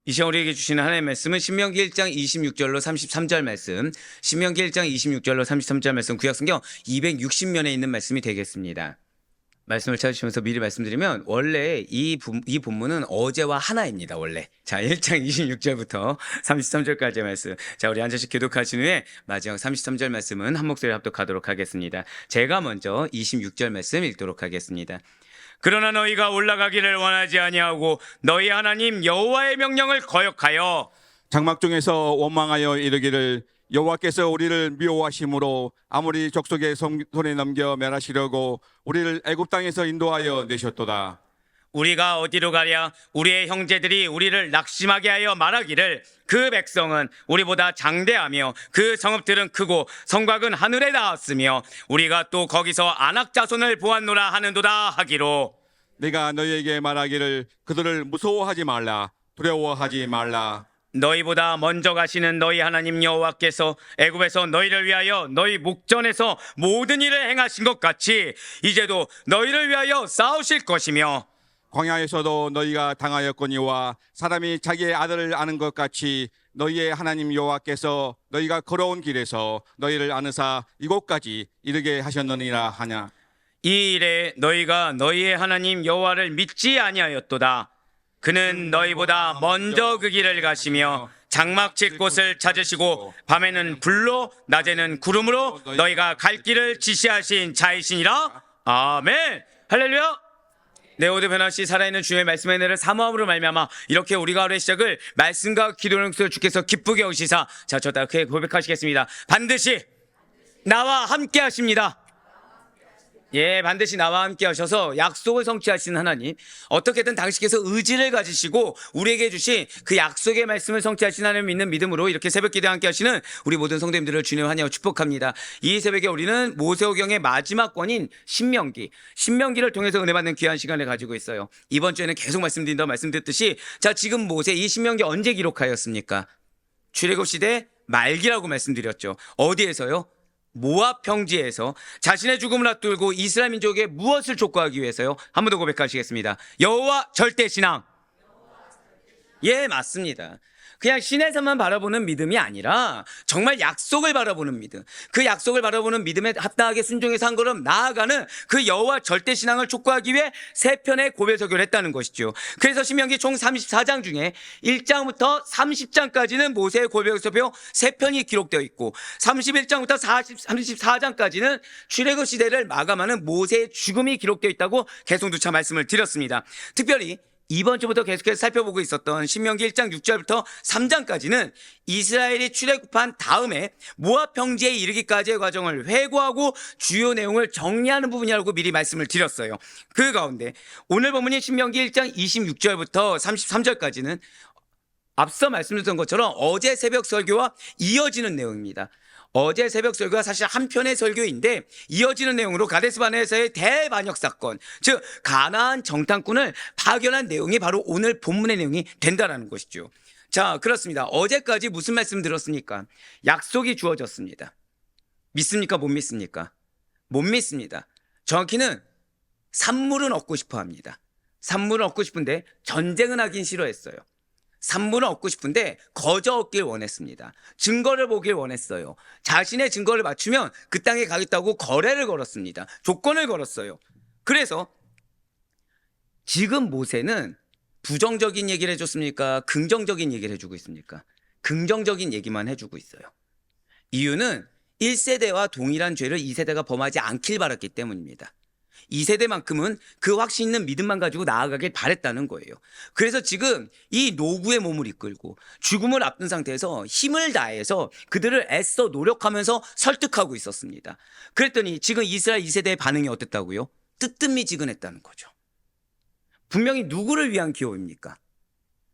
이 시간 우리에게 주시는 하나님의 말씀은 신명기 1장 26절로 33절 말씀, 신명기 1장 26절로 33절 말씀, 구약성경 260면에 있는 말씀이 되겠습니다. 말씀을 찾으시면서 미리 말씀드리면 원래 이 본문은 어제와 하나입니다. 원래. 자, 1장 26절부터 33절까지의 말씀. 자, 우리 한 절씩 교독하신 후에 마지막 33절 말씀은 한 목소리 합독하도록 하겠습니다. 제가 먼저 26절 말씀 읽도록 하겠습니다. 그러나 너희가 올라가기를 원하지 아니하고 너희 하나님 여호와의 명령을 거역하여 장막 중에서 원망하여 이르기를 여호와께서 우리를 미워하심으로 아무리 족속의 손에 넘겨 멸하시려고 우리를 애굽 땅에서 인도하여 내셨도다. 우리가 어디로 가랴? 우리의 형제들이 우리를 낙심하게 하여 말하기를 그 백성은 우리보다 장대하며 그 성읍들은 크고 성곽은 하늘에 닿았으며 우리가 또 거기서 아낙 자손을 보았노라 하는도다 하기로. 네가 너희에게 말하기를 그들을 무서워하지 말라, 두려워하지 말라. 너희보다 먼저 가시는 너희 하나님 여호와께서 애굽에서 너희를 위하여 너희 목전에서 모든 일을 행하신 것 같이 이제도 너희를 위하여 싸우실 것이며 광야에서도 너희가 당하였거니와 사람이 자기의 아들을 아는 것 같이 너희의 하나님 여호와께서 너희가 걸어온 길에서 너희를 아느사 이곳까지 이르게 하셨느니라 하냐. 이 일에 너희가 너희의 하나님 여호와를 믿지 아니하였도다. 그는 너희보다 먼저 그 길을 가시며 장막 칠 곳을 찾으시고 밤에는 불로 낮에는 구름으로 너희가 갈 길을 지시하신 자이시니라. 아멘. 할렐루야. 네, 오늘 변함없이 살아있는 주의 말씀의 은혜를 사모함으로 말미암아 이렇게 우리가 하루의 시작을 말씀과 기도를 통해 주께서 기쁘게 하시사. 자, 저 다 크게 고백하시겠습니다. 반드시 나와 함께 하십니다. 예, 반드시 나와 함께 하셔서 약속을 성취하시는 하나님, 어떻게든 당신께서 의지를 가지시고 우리에게 주신 그 약속의 말씀을 성취하시는 하나님을 믿는 믿음으로 이렇게 새벽 기도에 함께 하시는 우리 모든 성도님들을 주님 환영하고 축복합니다. 이 새벽에 우리는 모세오경의 마지막 권인 신명기를 통해서 은혜 받는 귀한 시간을 가지고 있어요. 이번 주에는 계속 말씀드렸듯이 자, 지금 모세 이 신명기 언제 기록하였습니까? 출애굽 시대 말기라고 말씀드렸죠. 어디에서요? 모압 평지에서 자신의 죽음을 앞두고 이스라엘 민족에게 무엇을 촉구하기 위해서요? 한 번 더 고백하시겠습니다. 여호와 절대신앙. 예, 맞습니다. 그냥 신에서만 바라보는 믿음이 아니라 정말 약속을 바라보는 믿음, 그 약속을 바라보는 믿음에 합당하게 순종해서 한 걸음 나아가는 그 여호와 절대신앙을 촉구하기 위해 세 편의 고별설교를 했다는 것이죠. 그래서 신명기 총 34장 중에 1장부터 30장까지는 모세의 고별설교 세 편이 기록되어 있고 31장부터 34장까지는 출애굽 시대를 마감하는 모세의 죽음이 기록되어 있다고 계속 누차 말씀을 드렸습니다. 특별히 이번 주부터 계속해서 살펴보고 있었던 신명기 1장 6절부터 3장까지는 이스라엘이 출애굽한 다음에 모압 평지에 이르기까지의 과정을 회고하고 주요 내용을 정리하는 부분이라고 미리 말씀을 드렸어요. 그 가운데 오늘 본문인 신명기 1장 26절부터 33절까지는 앞서 말씀드렸던 것처럼 어제 새벽 설교와 이어지는 내용입니다. 어제 새벽 설교가 사실 한 편의 설교인데 이어지는 내용으로 가데스바네아에서의 대반역 사건, 즉 가나안 정탐꾼을 파견한 내용이 바로 오늘 본문의 내용이 된다라는 것이죠. 자, 그렇습니다. 어제까지 무슨 말씀 들었습니까? 약속이 주어졌습니다. 믿습니까? 못 믿습니까? 못 믿습니다. 정확히는 산물은 얻고 싶어 합니다. 산물은 얻고 싶은데 전쟁은 하긴 싫어했어요. 산물은 얻고 싶은데 거저 얻길 원했습니다. 증거를 보길 원했어요. 자신의 증거를 맞추면 그 땅에 가겠다고 거래를 걸었습니다. 조건을 걸었어요. 그래서 지금 모세는 부정적인 얘기를 해줬습니까? 긍정적인 얘기를 해주고 있습니까? 긍정적인 얘기만 해주고 있어요. 이유는 1세대와 동일한 죄를 2세대가 범하지 않길 바랐기 때문입니다. 2세대만큼은 그 확신 있는 믿음만 가지고 나아가길 바랬다는 거예요. 그래서 지금 이 노구의 몸을 이끌고 죽음을 앞둔 상태에서 힘을 다해서 그들을 애써 노력하면서 설득하고 있었습니다. 그랬더니 지금 이스라엘 2세대의 반응이 어땠다고요? 뜨뜻미지근했다는 거죠. 분명히 누구를 위한 기업입니까?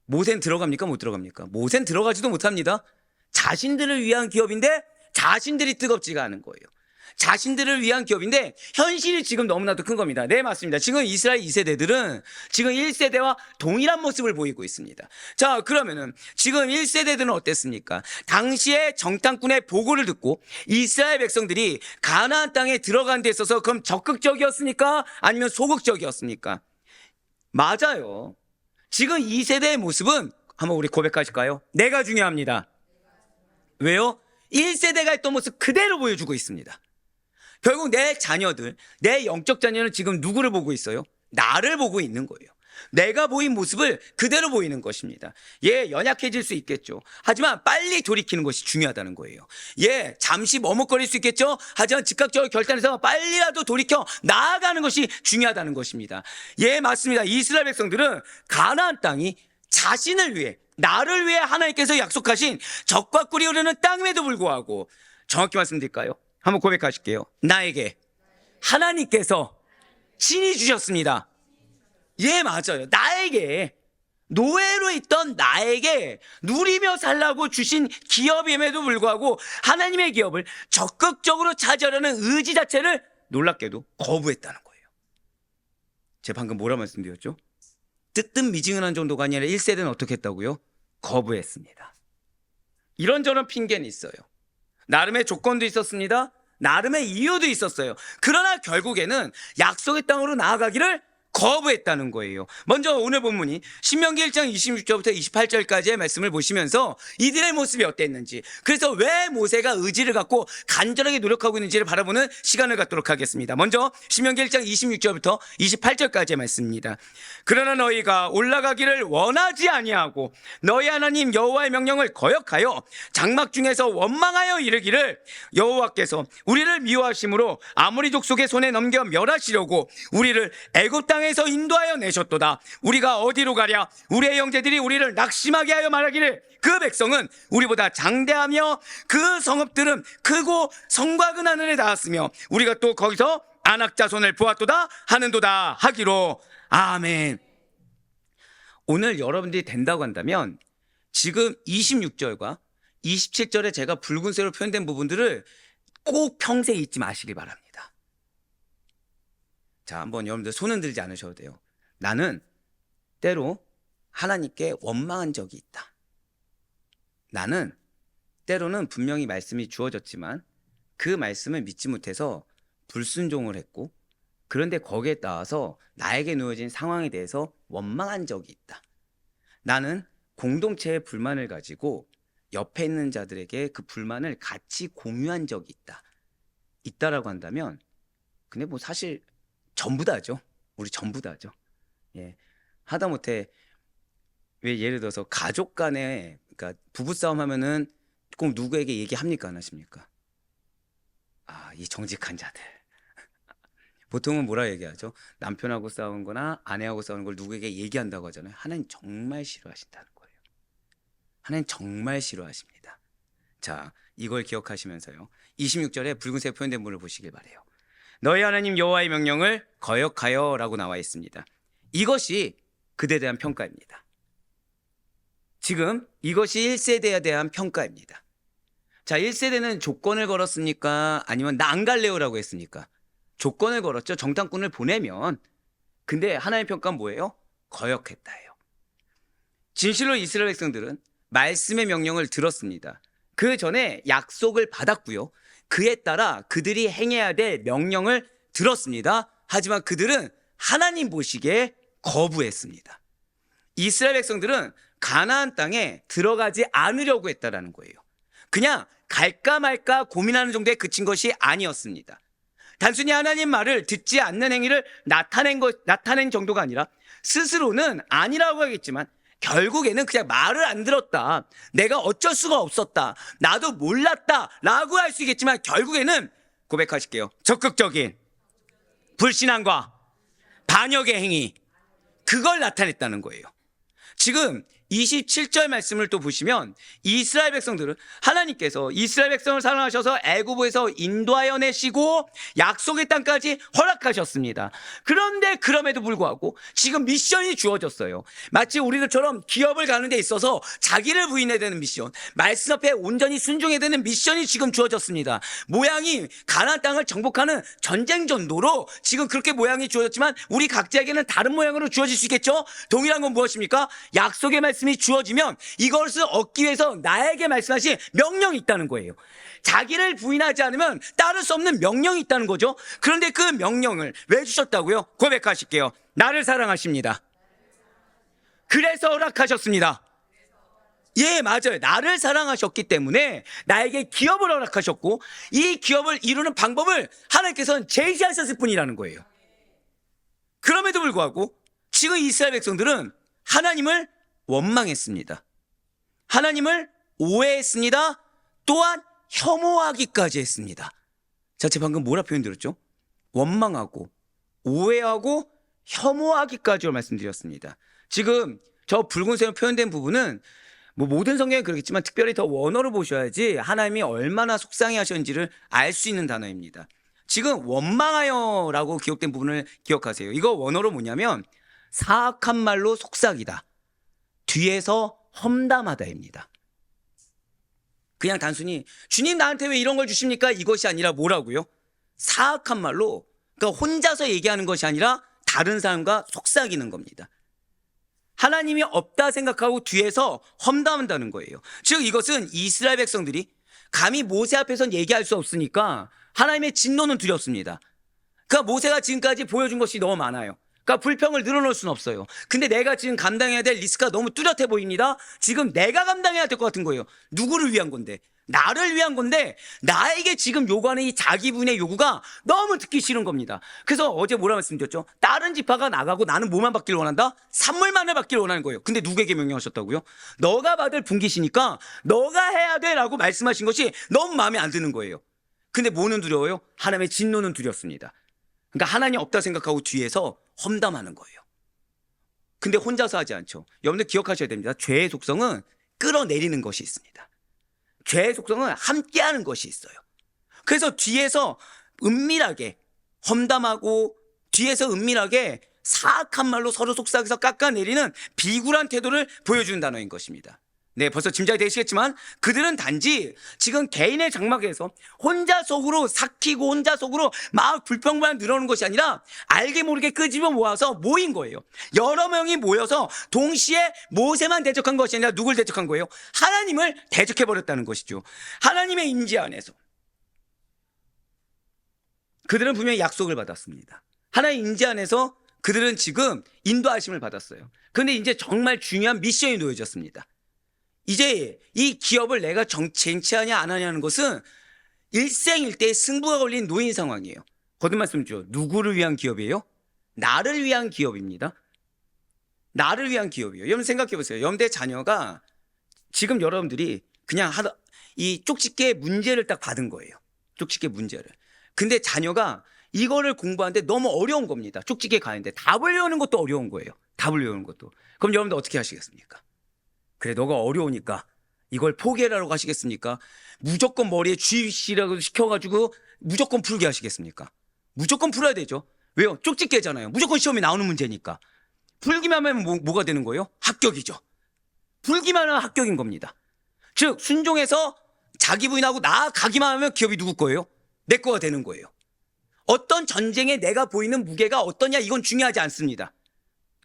모세는 들어갑니까? 못 들어갑니까? 모세는 들어가지도 못합니다. 자신들을 위한 기업인데 자신들이 뜨겁지가 않은 거예요. 자신들을 위한 기업인데 현실이 지금 너무나도 큰 겁니다. 네, 맞습니다. 지금 이스라엘 2세대들은 지금 1세대와 동일한 모습을 보이고 있습니다. 자, 그러면은 지금 1세대들은 어땠습니까? 당시에 정탐꾼의 보고를 듣고 이스라엘 백성들이 가나안 땅에 들어간 데 있어서 그럼 적극적이었습니까? 아니면 소극적이었습니까? 맞아요. 지금 2세대의 모습은 한번 우리 고백하실까요? 내가 중요합니다. 왜요? 1세대가 했던 모습 그대로 보여주고 있습니다. 결국 내 자녀들, 내 영적 자녀는 지금 누구를 보고 있어요? 나를 보고 있는 거예요. 내가 보인 모습을 그대로 보이는 것입니다. 예, 연약해질 수 있겠죠. 하지만 빨리 돌이키는 것이 중요하다는 거예요. 예, 잠시 머뭇거릴 수 있겠죠. 하지만 즉각적으로 결단해서 빨리라도 돌이켜 나아가는 것이 중요하다는 것입니다. 예, 맞습니다. 이스라엘 백성들은 가나안 땅이 자신을 위해, 나를 위해 하나님께서 약속하신 적과 꿀이 흐르는 땅임에도 불구하고, 정확히 말씀드릴까요? 한번 고백하실게요. 나에게 하나님께서 친히 주셨습니다. 예, 맞아요. 나에게, 노예로 있던 나에게 누리며 살라고 주신 기업임에도 불구하고 하나님의 기업을 적극적으로 차지하려는 의지 자체를 놀랍게도 거부했다는 거예요. 제가 방금 뭐라 말씀드렸죠? 뜨뜻미지근한 정도가 아니라 1세대는 어떻게 했다고요? 거부했습니다. 이런저런 핑계는 있어요. 나름의 조건도 있었습니다. 나름의 이유도 있었어요. 그러나 결국에는 약속의 땅으로 나아가기를 거부했다는 거예요. 먼저 오늘 본문이 신명기 1장 26절부터 28절까지의 말씀을 보시면서 이들의 모습이 어땠는지, 그래서 왜 모세가 의지를 갖고 간절하게 노력하고 있는지를 바라보는 시간을 갖도록 하겠습니다. 먼저 신명기 1장 26절부터 28절까지의 말씀입니다. 그러나 너희가 올라가기를 원하지 아니하고 너희 하나님 여호와의 명령을 거역하여 장막 중에서 원망하여 이르기를 여호와께서 우리를 미워하심으로 아모리 족속의 손에 넘겨 멸하시려고 우리를 애굽 땅에서 인도하여 내셨도다. 우리가 어디로 가랴? 우리의 형제들이 우리를 낙심하게 하여 말하기를 그 백성은 우리보다 장대하며 그 성읍들은 크고 성과 큰 하늘에 닿았으며 우리가 또 거기서 아낙 자손을 보았도다 하는도다 하기로. 아멘. 오늘 여러분들이 된다고 한다면 지금 26절과 27절에 제가 붉은색으로 표현된 부분들을 꼭 평생 잊지 마시길 바랍니다. 자, 한번 여러분들 손은 들지 않으셔도 돼요. 나는 때로 하나님께 원망한 적이 있다. 나는 때로는 분명히 말씀이 주어졌지만 그 말씀을 믿지 못해서 불순종을 했고, 그런데 거기에 따라서 나에게 놓여진 상황에 대해서 원망한 적이 있다. 나는 공동체의 불만을 가지고 옆에 있는 자들에게 그 불만을 같이 공유한 적이 있다라고 한다면, 근데 뭐 사실 전부 다죠. 우리 전부 다죠. 예. 하다못해 왜 예를 들어서 가족 간에, 그러니까 부부싸움 하면은 꼭 누구에게 얘기합니까? 안 하십니까? 아, 이 정직한 자들. 보통은 뭐라 얘기하죠? 남편하고 싸운 거나 아내하고 싸우는 걸 누구에게 얘기한다고 하잖아요. 하나님 정말 싫어하신다는 거예요. 하나님 정말 싫어하십니다. 자, 이걸 기억하시면서요, 26절에 붉은색 표현된 문을 보시길 바래요. 너희 하나님 여호와의 명령을 거역하여 라고 나와 있습니다. 이것이 그들에 대한 평가입니다. 지금 이것이 1세대에 대한 평가입니다. 자, 1세대는 조건을 걸었습니까? 아니면 나 안 갈래요라고 했습니까? 조건을 걸었죠. 정탐꾼을 보내면. 근데 하나님의 평가는 뭐예요? 거역했다예요. 진실로 이스라엘 백성들은 말씀의 명령을 들었습니다. 그 전에 약속을 받았고요. 그에 따라 그들이 행해야 될 명령을 들었습니다. 하지만 그들은 하나님 보시기에 거부했습니다. 이스라엘 백성들은 가나안 땅에 들어가지 않으려고 했다라는 거예요. 그냥 갈까 말까 고민하는 정도에 그친 것이 아니었습니다. 단순히 하나님 말을 듣지 않는 행위를 나타낸 정도가 아니라, 스스로는 아니라고 하겠지만 결국에는 그냥 말을 안 들었다, 내가 어쩔 수가 없었다, 나도 몰랐다 라고 할 수 있겠지만 결국에는 고백하실게요, 적극적인 불신앙과 반역의 행위, 그걸 나타냈다는 거예요. 지금 27절 말씀을 또 보시면 이스라엘 백성들은 하나님께서 이스라엘 백성을 사랑하셔서 애굽에서 인도하여 내시고 약속의 땅까지 허락하셨습니다. 그런데 그럼에도 불구하고 지금 미션이 주어졌어요. 마치 우리들처럼 기업을 가는 데 있어서 자기를 부인해야 되는 미션, 말씀 앞에 온전히 순종해야 되는 미션이 지금 주어졌습니다. 모양이 가나안 땅을 정복하는 전쟁 전도로 지금 그렇게 모양이 주어졌지만 우리 각자에게는 다른 모양으로 주어질 수 있겠죠. 동일한 건 무엇입니까? 약속의 말씀이 주어지면 이것을 얻기 위해서 나에게 말씀하신 명령이 있다는 거예요. 자기를 부인하지 않으면 따를 수 없는 명령이 있다는 거죠. 그런데 그 명령을 왜 주셨다고요? 고백하실게요. 나를 사랑하십니다. 그래서 허락하셨습니다. 예, 맞아요. 나를 사랑하셨기 때문에 나에게 기업을 허락하셨고 이 기업을 이루는 방법을 하나님께서는 제시하셨을 뿐이라는 거예요. 그럼에도 불구하고 지금 이스라엘 백성들은 하나님을 원망했습니다. 하나님을 오해했습니다. 또한 혐오하기까지 했습니다. 자, 제가 방금 뭐라 표현드렸죠? 원망하고 오해하고 혐오하기까지로 말씀드렸습니다. 지금 저 붉은색으로 표현된 부분은 뭐 모든 성경이 그렇겠지만 특별히 더 원어로 보셔야지 하나님이 얼마나 속상해 하셨는지를 알 수 있는 단어입니다. 지금 원망하여라고 기록된 부분을 기억하세요. 이거 원어로 뭐냐면 사악한 말로 속삭이다. 뒤에서 험담하다입니다. 그냥 단순히 주님 나한테 왜 이런 걸 주십니까? 이것이 아니라 뭐라고요? 사악한 말로, 그러니까 혼자서 얘기하는 것이 아니라 다른 사람과 속삭이는 겁니다. 하나님이 없다 생각하고 뒤에서 험담한다는 거예요. 즉 이것은 이스라엘 백성들이 감히 모세 앞에선 얘기할 수 없으니까 하나님의 진노는 두렵습니다. 그러니까 모세가 지금까지 보여준 것이 너무 많아요. 그러니까 불평을 늘어놓을 수는 없어요. 근데 내가 지금 감당해야 될 리스크가 너무 뚜렷해 보입니다. 지금 내가 감당해야 될 것 같은 거예요. 누구를 위한 건데? 나를 위한 건데 나에게 지금 요구하는 이 자기 분의 요구가 너무 듣기 싫은 겁니다. 그래서 어제 뭐라 말씀드렸죠? 다른 지파가 나가고 나는 뭐만 받기를 원한다? 산물만을 받기를 원하는 거예요. 근데 누구에게 명령하셨다고요? 너가 받을 분깃이니까 너가 해야 돼 라고 말씀하신 것이 너무 마음에 안 드는 거예요. 근데 뭐는 두려워요? 하나님의 진노는 두렵습니다. 그러니까 하나님 없다 생각하고 뒤에서 험담하는 거예요. 근데 혼자서 하지 않죠. 여러분들 기억하셔야 됩니다. 죄의 속성은 끌어내리는 것이 있습니다. 죄의 속성은 함께하는 것이 있어요. 그래서 뒤에서 은밀하게 험담하고 뒤에서 은밀하게 사악한 말로 서로 속삭여서 깎아내리는 비굴한 태도를 보여주는 단어인 것입니다. 네, 벌써 짐작이 되시겠지만 그들은 단지 지금 개인의 장막에서 혼자 속으로 삭히고 혼자 속으로 막 불평만 늘어오는 것이 아니라 알게 모르게 끄집어 모아서 모인 거예요. 여러 명이 모여서 동시에 모세만 대적한 것이 아니라 누굴 대적한 거예요? 하나님을 대적해버렸다는 것이죠. 하나님의 임재 안에서 그들은 분명히 약속을 받았습니다. 하나님 임재 안에서 그들은 지금 인도하심을 받았어요. 그런데 이제 정말 중요한 미션이 놓여졌습니다. 이제 이 기업을 내가 쟁취하냐 안 하냐는 것은 일생일대의 승부가 걸린 노인 상황이에요. 거듭 말씀드리죠. 누구를 위한 기업이에요? 나를 위한 기업입니다. 나를 위한 기업이에요. 여러분 생각해 보세요. 여러분의 자녀가 지금 여러분들이 그냥 이 쪽집게 문제를 딱 받은 거예요. 쪽집게 문제를. 근데 자녀가 이거를 공부하는데 너무 어려운 겁니다. 쪽집게 가는데 답을 외우는 것도 어려운 거예요. 답을 외우는 것도. 그럼 여러분들 어떻게 하시겠습니까? 그래, 너가 어려우니까 이걸 포기해라고 하시겠습니까? 무조건 머리에 주입시라고 시켜가지고 무조건 풀게 하시겠습니까? 무조건 풀어야 되죠. 왜요? 쪽집게잖아요. 무조건 시험에 나오는 문제니까. 풀기만 하면 뭐가 되는 거예요? 합격이죠. 풀기만 하면 합격인 겁니다. 즉 순종해서 자기 부인하고 나아가기만 하면 기업이 누구 거예요? 내 거가 되는 거예요. 어떤 전쟁에 내가 보이는 무게가 어떠냐 이건 중요하지 않습니다.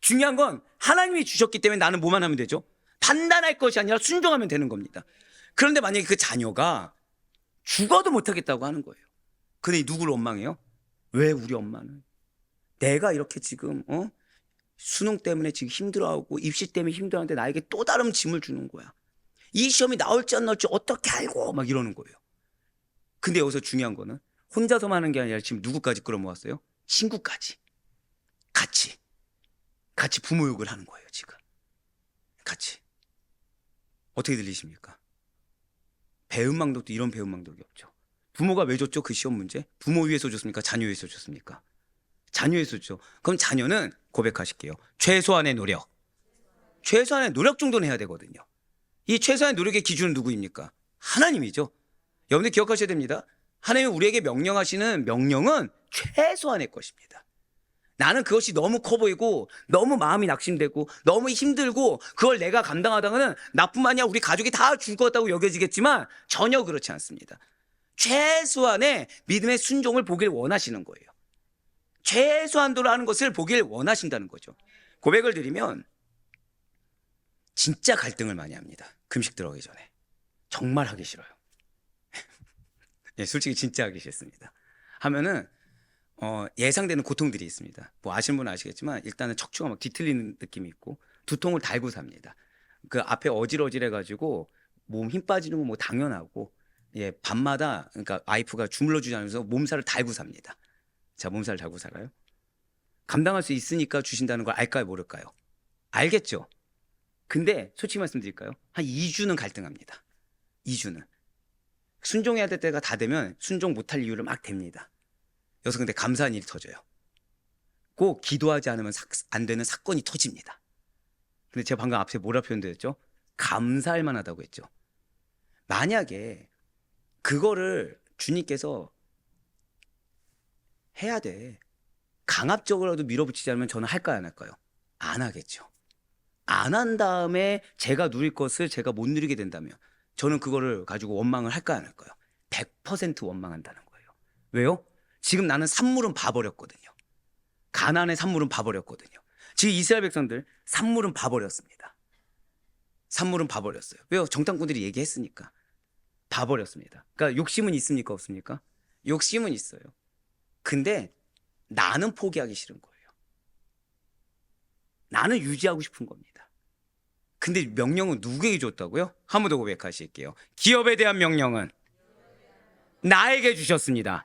중요한 건 하나님이 주셨기 때문에 나는 뭐만 하면 되죠? 판단할 것이 아니라 순종하면 되는 겁니다. 그런데 만약에 그 자녀가 죽어도 못하겠다고 하는 거예요. 근데 누구를 원망해요? 왜 우리 엄마는? 내가 이렇게 지금 수능 때문에 지금 힘들어하고 입시 때문에 힘들어하는데 나에게 또 다른 짐을 주는 거야. 이 시험이 나올지 안 나올지 어떻게 알고 막 이러는 거예요. 근데 여기서 중요한 거는 혼자서만 하는 게 아니라 지금 누구까지 끌어모았어요? 친구까지. 같이 부모 욕을 하는 거예요 지금. 같이. 어떻게 들리십니까? 배은망덕도 이런 배은망덕이 없죠. 부모가 왜 줬죠? 그 시험 문제? 부모 위해서 줬습니까? 자녀 위해서 줬습니까? 자녀 위해서 줬죠. 그럼 자녀는 고백하실게요. 최소한의 노력. 최소한의 노력 정도는 해야 되거든요. 이 최소한의 노력의 기준은 누구입니까? 하나님이죠. 여러분들 기억하셔야 됩니다. 하나님이 우리에게 명령하시는 명령은 최소한의 것입니다. 나는 그것이 너무 커 보이고 너무 마음이 낙심되고 너무 힘들고 그걸 내가 감당하다가는 나뿐만 아니라 우리 가족이 다 죽을 것 같다고 여겨지겠지만 전혀 그렇지 않습니다. 최소한의 믿음의 순종을 보길 원하시는 거예요. 최소한도로 하는 것을 보길 원하신다는 거죠. 고백을 드리면 진짜 갈등을 많이 합니다. 금식 들어가기 전에. 정말 하기 싫어요. 예, 솔직히 진짜 하기 싫습니다. 하면은 예상되는 고통들이 있습니다. 뭐 아시는 분은 아시겠지만 일단은 척추가 막 뒤틀리는 느낌이 있고 두통을 달고 삽니다. 그 앞에 어질어질해가지고 몸 힘 빠지는 건 뭐 당연하고 예 밤마다 그러니까 와이프가 주물러 주지 않으면서 몸살을 달고 삽니다. 자 몸살 달고 살아요? 감당할 수 있으니까 주신다는 걸 알까요 모를까요? 알겠죠. 근데 솔직히 말씀드릴까요? 한 2주는 갈등합니다. 2주는 순종해야 될 때가 다 되면 순종 못할 이유를 막 댑니다. 여기서 근데 감사한 일이 터져요. 꼭 기도하지 않으면 안 되는 사건이 터집니다. 근데 제가 방금 앞에 뭐라 표현드렸죠? 감사할 만하다고 했죠. 만약에 그거를 주님께서 해야 돼. 강압적으로라도 밀어붙이지 않으면 저는 할까요, 안 할까요? 안 하겠죠. 안 한 다음에 제가 누릴 것을 제가 못 누리게 된다면 저는 그거를 가지고 원망을 할까요, 안 할까요? 100% 원망한다는 거예요. 왜요? 지금 나는 산물은 봐버렸거든요. 가나안의 산물은 봐버렸거든요. 지금 이스라엘 백성들 산물은 봐버렸습니다. 산물은 봐버렸어요. 왜요? 정탐꾼들이 얘기했으니까. 봐버렸습니다. 그러니까 욕심은 있습니까, 없습니까? 욕심은 있어요. 근데 나는 포기하기 싫은 거예요. 나는 유지하고 싶은 겁니다. 근데 명령은 누구에게 줬다고요? 한 번 더 고백하실게요. 기업에 대한 명령은 나에게 주셨습니다.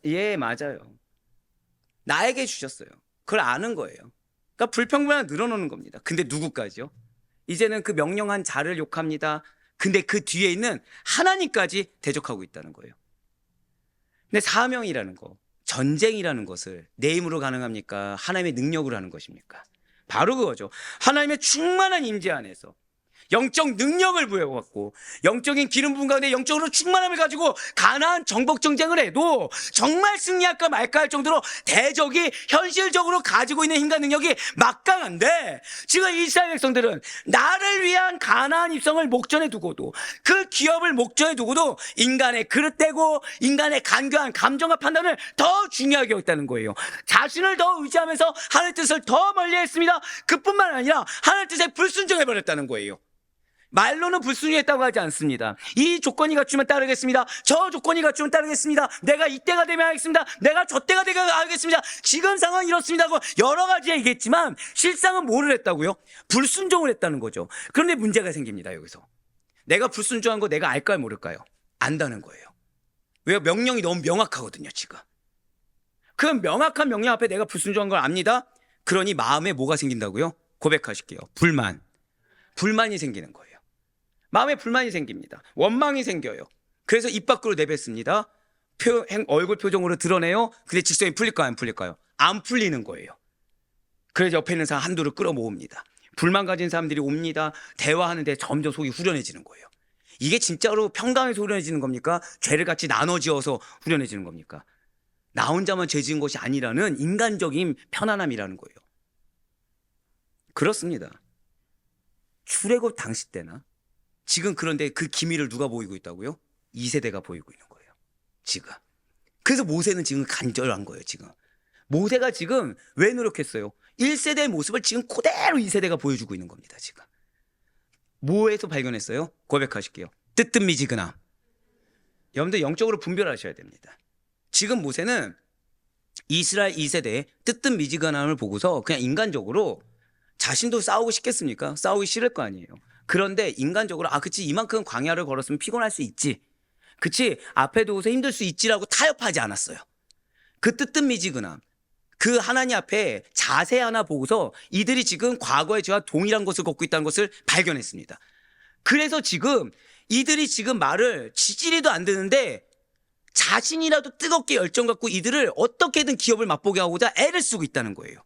예, 맞아요. 나에게 주셨어요. 그걸 아는 거예요. 그러니까 불평불만 늘어놓는 겁니다. 근데 누구까지요? 이제는 그 명령한 자를 욕합니다. 근데 그 뒤에 있는 하나님까지 대적하고 있다는 거예요. 근데 사명이라는 거, 전쟁이라는 것을 내 힘으로 가능합니까? 하나님의 능력으로 하는 것입니까? 바로 그거죠. 하나님의 충만한 임재 안에서 영적 능력을 부여받고 영적인 기름 부음 가운데 영적으로 충만함을 가지고 가나안 정복 전쟁을 해도 정말 승리할까 말까 할 정도로 대적이 현실적으로 가지고 있는 힘과 능력이 막강한데 지금 이스라엘 백성들은 나를 위한 가나안 입성을 목전에 두고도 그 기업을 목전에 두고도 인간의 그릇되고 인간의 간교한 감정과 판단을 더 중요하게 여겼다는 거예요. 자신을 더 의지하면서 하나님의 뜻을 더 멀리했습니다. 그뿐만 아니라 하나님의 뜻에 불순종해버렸다는 거예요. 말로는 불순종했다고 하지 않습니다. 이 조건이 갖추면 따르겠습니다. 저 조건이 갖추면 따르겠습니다. 내가 이때가 되면 하겠습니다. 내가 저때가 되면 하겠습니다. 지금 상황이 이렇습니다 하고 여러 가지 얘기했지만 실상은 뭐를 했다고요? 불순종을 했다는 거죠. 그런데 문제가 생깁니다. 여기서 내가 불순종한 거 내가 알까요 모를까요? 안다는 거예요. 왜요? 명령이 너무 명확하거든요. 지금 그 명확한 명령 앞에 내가 불순종한 걸 압니다. 그러니 마음에 뭐가 생긴다고요? 고백하실게요. 불만이 생기는 거예요. 마음에 불만이 생깁니다. 원망이 생겨요. 그래서 입 밖으로 내뱉습니다. 얼굴 표정으로 드러내요. 근데 직성이 풀릴까요? 안 풀릴까요? 안 풀리는 거예요. 그래서 옆에 있는 사람 한두를 끌어모읍니다. 불만 가진 사람들이 옵니다. 대화하는데 점점 속이 후련해지는 거예요. 이게 진짜로 평강에서 후련해지는 겁니까? 죄를 같이 나눠지어서 후련해지는 겁니까? 나 혼자만 죄 지은 것이 아니라는 인간적인 편안함이라는 거예요. 그렇습니다. 출애굽 당시 때나 지금 그런데 그 기미를 누가 보이고 있다고요? 2세대가 보이고 있는 거예요. 지금. 그래서 모세는 지금 간절한 거예요. 지금. 모세가 지금 왜 노력했어요? 1세대의 모습을 지금 그대로 2세대가 보여주고 있는 겁니다. 지금. 뭐에서 발견했어요? 고백하실게요. 뜨뜻미지근함. 여러분들 영적으로 분별하셔야 됩니다. 지금 모세는 이스라엘 2세대의 뜨뜻미지근함을 보고서 그냥 인간적으로 자신도 싸우고 싶겠습니까? 싸우기 싫을 거 아니에요. 그런데 인간적으로 그치 이만큼 광야를 걸었으면 피곤할 수 있지. 그치 앞에 두고서 힘들 수 있지라고 타협하지 않았어요. 그 뜨뜻미지근함, 그 하나님 앞에 자세 하나 보고서 이들이 지금 과거의 저와 동일한 것을 걷고 있다는 것을 발견했습니다. 그래서 지금 이들이 지금 말을 지지리도 안 듣는데 자신이라도 뜨겁게 열정 갖고 이들을 어떻게든 기업을 맛보게 하고자 애를 쓰고 있다는 거예요.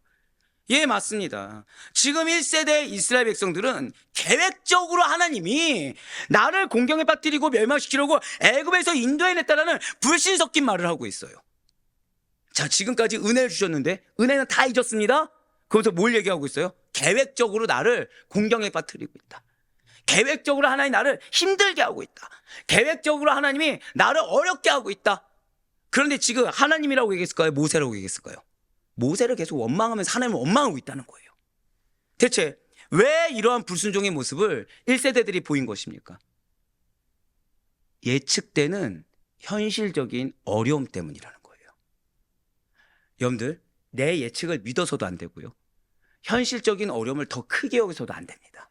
예, 맞습니다. 지금 1세대 이스라엘 백성들은 계획적으로 하나님이 나를 공경에 빠뜨리고 멸망시키려고 애굽에서 인도해냈다라는 불신 섞인 말을 하고 있어요. 자, 지금까지 은혜를 주셨는데 은혜는 다 잊었습니다. 그러면서 뭘 얘기하고 있어요? 계획적으로 나를 공경에 빠뜨리고 있다. 계획적으로 하나님이 나를 힘들게 하고 있다. 계획적으로 하나님이 나를 어렵게 하고 있다. 그런데 지금 하나님이라고 얘기했을까요? 모세라고 얘기했을까요? 모세를 계속 원망하면서 하나님을 원망하고 있다는 거예요. 대체 왜 이러한 불순종의 모습을 1세대들이 보인 것입니까? 예측되는 현실적인 어려움 때문이라는 거예요. 여러분들 내 예측을 믿어서도 안 되고요. 현실적인 어려움을 더 크게 여기서도 안 됩니다.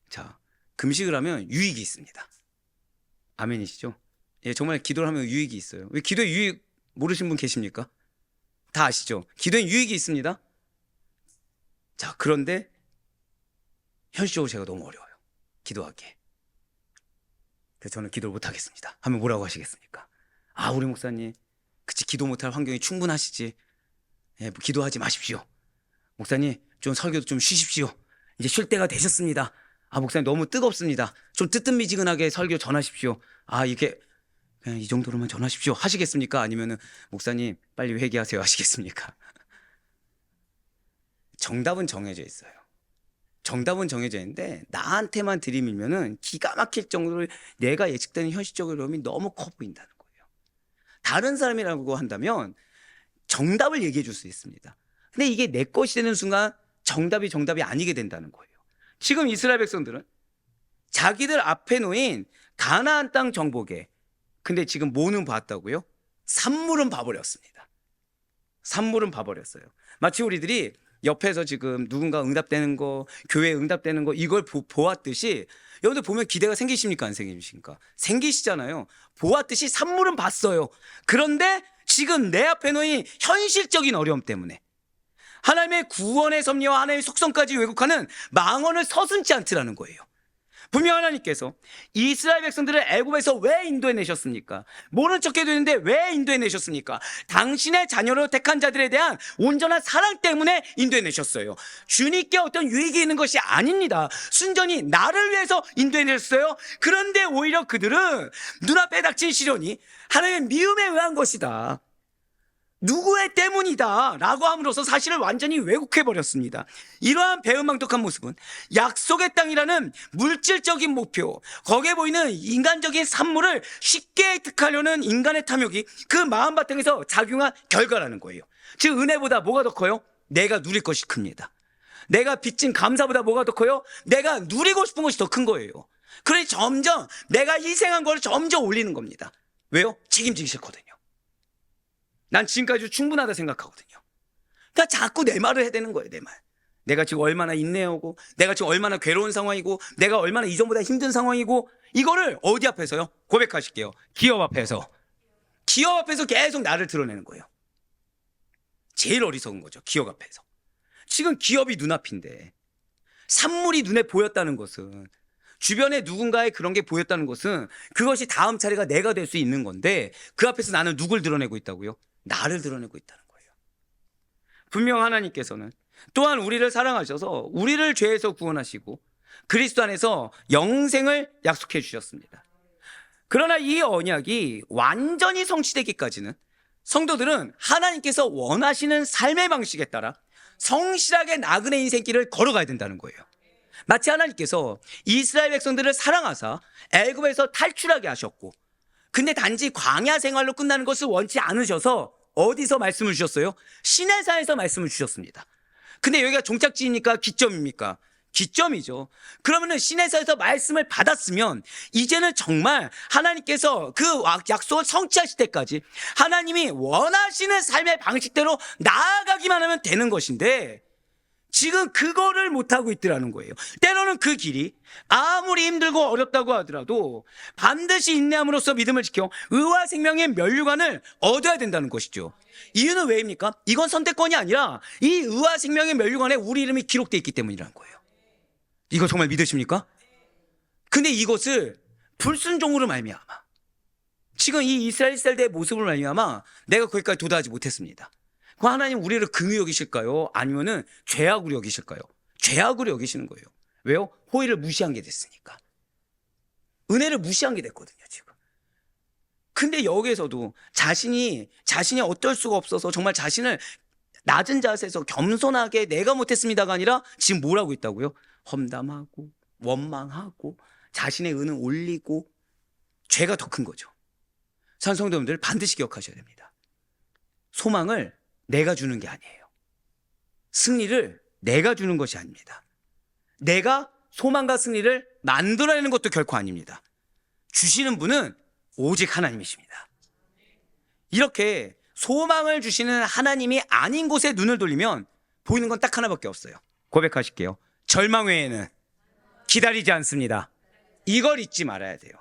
자, 금식을 하면 유익이 있습니다. 아멘이시죠? 예, 정말 기도를 하면 유익이 있어요. 왜 기도의 유익 모르시는 분 계십니까? 다 아시죠? 기도에 유익이 있습니다. 자, 그런데 현실적으로 제가 너무 어려워요. 기도하기에. 그래서 저는 기도를 못하겠습니다. 하면 뭐라고 하시겠습니까? 아, 우리 목사님, 그치, 기도 못할 환경이 충분하시지. 예, 뭐 기도하지 마십시오. 목사님, 좀 설교도 좀 쉬십시오. 이제 쉴 때가 되셨습니다. 아, 목사님 너무 뜨겁습니다. 좀 뜨뜻미지근하게 설교 전하십시오. 아, 이게 그냥 이 정도로만 전하십시오 하시겠습니까? 아니면은 목사님 빨리 회개하세요 하시겠습니까? 정답은 정해져 있어요. 정답은 정해져 있는데 나한테만 들이밀면은 기가 막힐 정도로 내가 예측되는 현실적 어려움이 너무 커 보인다는 거예요. 다른 사람이라고 한다면 정답을 얘기해 줄 수 있습니다. 근데 이게 내 것이 되는 순간 정답이 아니게 된다는 거예요. 지금 이스라엘 백성들은 자기들 앞에 놓인 가나안 땅 정복에, 근데 지금 뭐는 봤다고요? 산물은 봐버렸습니다. 산물은 봐버렸어요. 마치 우리들이 옆에서 지금 누군가 응답되는 거, 교회 응답되는 거 이걸 보았듯이, 여러분들 보면 기대가 생기십니까? 안 생기십니까? 생기시잖아요. 보았듯이 산물은 봤어요. 그런데 지금 내 앞에 놓인 현실적인 어려움 때문에 하나님의 구원의 섭리와 하나님의 속성까지 왜곡하는 망언을 서슴지 않더라는 거예요. 분명 하나님께서 이스라엘 백성들을 애굽에서 왜 인도해 내셨습니까? 모른 척해도 되는데 왜 인도해 내셨습니까? 당신의 자녀로 택한 자들에 대한 온전한 사랑 때문에 인도해 내셨어요. 주님께 어떤 유익이 있는 것이 아닙니다. 순전히 나를 위해서 인도해 내셨어요. 그런데 오히려 그들은 눈앞에 닥친 시련이 하나님의 미움에 의한 것이다, 누구의 때문이다 라고 함으로써 사실을 완전히 왜곡해버렸습니다. 이러한 배은망덕한 모습은 약속의 땅이라는 물질적인 목표, 거기에 보이는 인간적인 산물을 쉽게 획득하려는 인간의 탐욕이 그 마음 바탕에서 작용한 결과라는 거예요. 즉 은혜보다 뭐가 더 커요? 내가 누릴 것이 큽니다. 내가 빚진 감사보다 뭐가 더 커요? 내가 누리고 싶은 것이 더 큰 거예요. 그래서 점점 내가 희생한 걸 점점 올리는 겁니다. 왜요? 책임지기 싫거든요. 난 지금까지 충분하다 생각하거든요. 그러니까 자꾸 내 말을 해야 되는 거예요. 내 말. 내가 지금 얼마나 인내하고, 내가 지금 얼마나 괴로운 상황이고, 내가 얼마나 이전보다 힘든 상황이고, 이거를 어디 앞에서요? 고백하실게요. 기업 앞에서. 기업 앞에서 계속 나를 드러내는 거예요. 제일 어리석은 거죠. 기업 앞에서. 지금 기업이 눈앞인데 산물이 눈에 보였다는 것은, 주변에 누군가의 그런 게 보였다는 것은 그것이 다음 차례가 내가 될 수 있는 건데, 그 앞에서 나는 누굴 드러내고 있다고요? 나를 드러내고 있다는 거예요. 분명 하나님께서는 또한 우리를 사랑하셔서 우리를 죄에서 구원하시고 그리스도 안에서 영생을 약속해 주셨습니다. 그러나 이 언약이 완전히 성취되기까지는 성도들은 하나님께서 원하시는 삶의 방식에 따라 성실하게 나그네 인생길을 걸어가야 된다는 거예요. 마치 하나님께서 이스라엘 백성들을 사랑하사 애굽에서 탈출하게 하셨고, 근데 단지 광야 생활로 끝나는 것을 원치 않으셔서 어디서 말씀을 주셨어요? 시내산에서 말씀을 주셨습니다. 근데 여기가 종착지입니까? 기점입니까? 기점이죠. 그러면은 시내산에서 말씀을 받았으면 이제는 정말 하나님께서 그 약속을 성취하실 때까지 하나님이 원하시는 삶의 방식대로 나아가기만 하면 되는 것인데, 지금 그거를 못하고 있더라는 거예요. 때로는 그 길이 아무리 힘들고 어렵다고 하더라도 반드시 인내함으로써 믿음을 지켜 의와 생명의 면류관을 얻어야 된다는 것이죠. 이유는 왜입니까? 이건 선택권이 아니라 이 의와 생명의 면류관에 우리 이름이 기록되어 있기 때문이라는 거예요. 이거 정말 믿으십니까? 근데 이것을 불순종으로 말미암아, 지금 이 이스라엘 세대의 모습을 말미암아 내가 거기까지 도달하지 못했습니다. 그럼 하나님 우리를 긍휼히 여기실까요? 아니면은 죄악으로 여기실까요? 죄악으로 여기시는 거예요. 왜요? 호의를 무시한 게 됐으니까. 은혜를 무시한 게 됐거든요, 지금. 근데 여기에서도 자신이 어떨 수가 없어서 정말 자신을 낮은 자세에서 겸손하게 내가 못했습니다가 아니라 지금 뭘 하고 있다고요? 험담하고 원망하고 자신의 은을 올리고, 죄가 더 큰 거죠. 산성도님들 반드시 기억하셔야 됩니다. 소망을 내가 주는 게 아니에요. 승리를 내가 주는 것이 아닙니다. 내가 소망과 승리를 만들어내는 것도 결코 아닙니다. 주시는 분은 오직 하나님이십니다. 이렇게 소망을 주시는 하나님이 아닌 곳에 눈을 돌리면 보이는 건 딱 하나밖에 없어요. 고백하실게요. 절망 외에는 기다리지 않습니다. 이걸 잊지 말아야 돼요.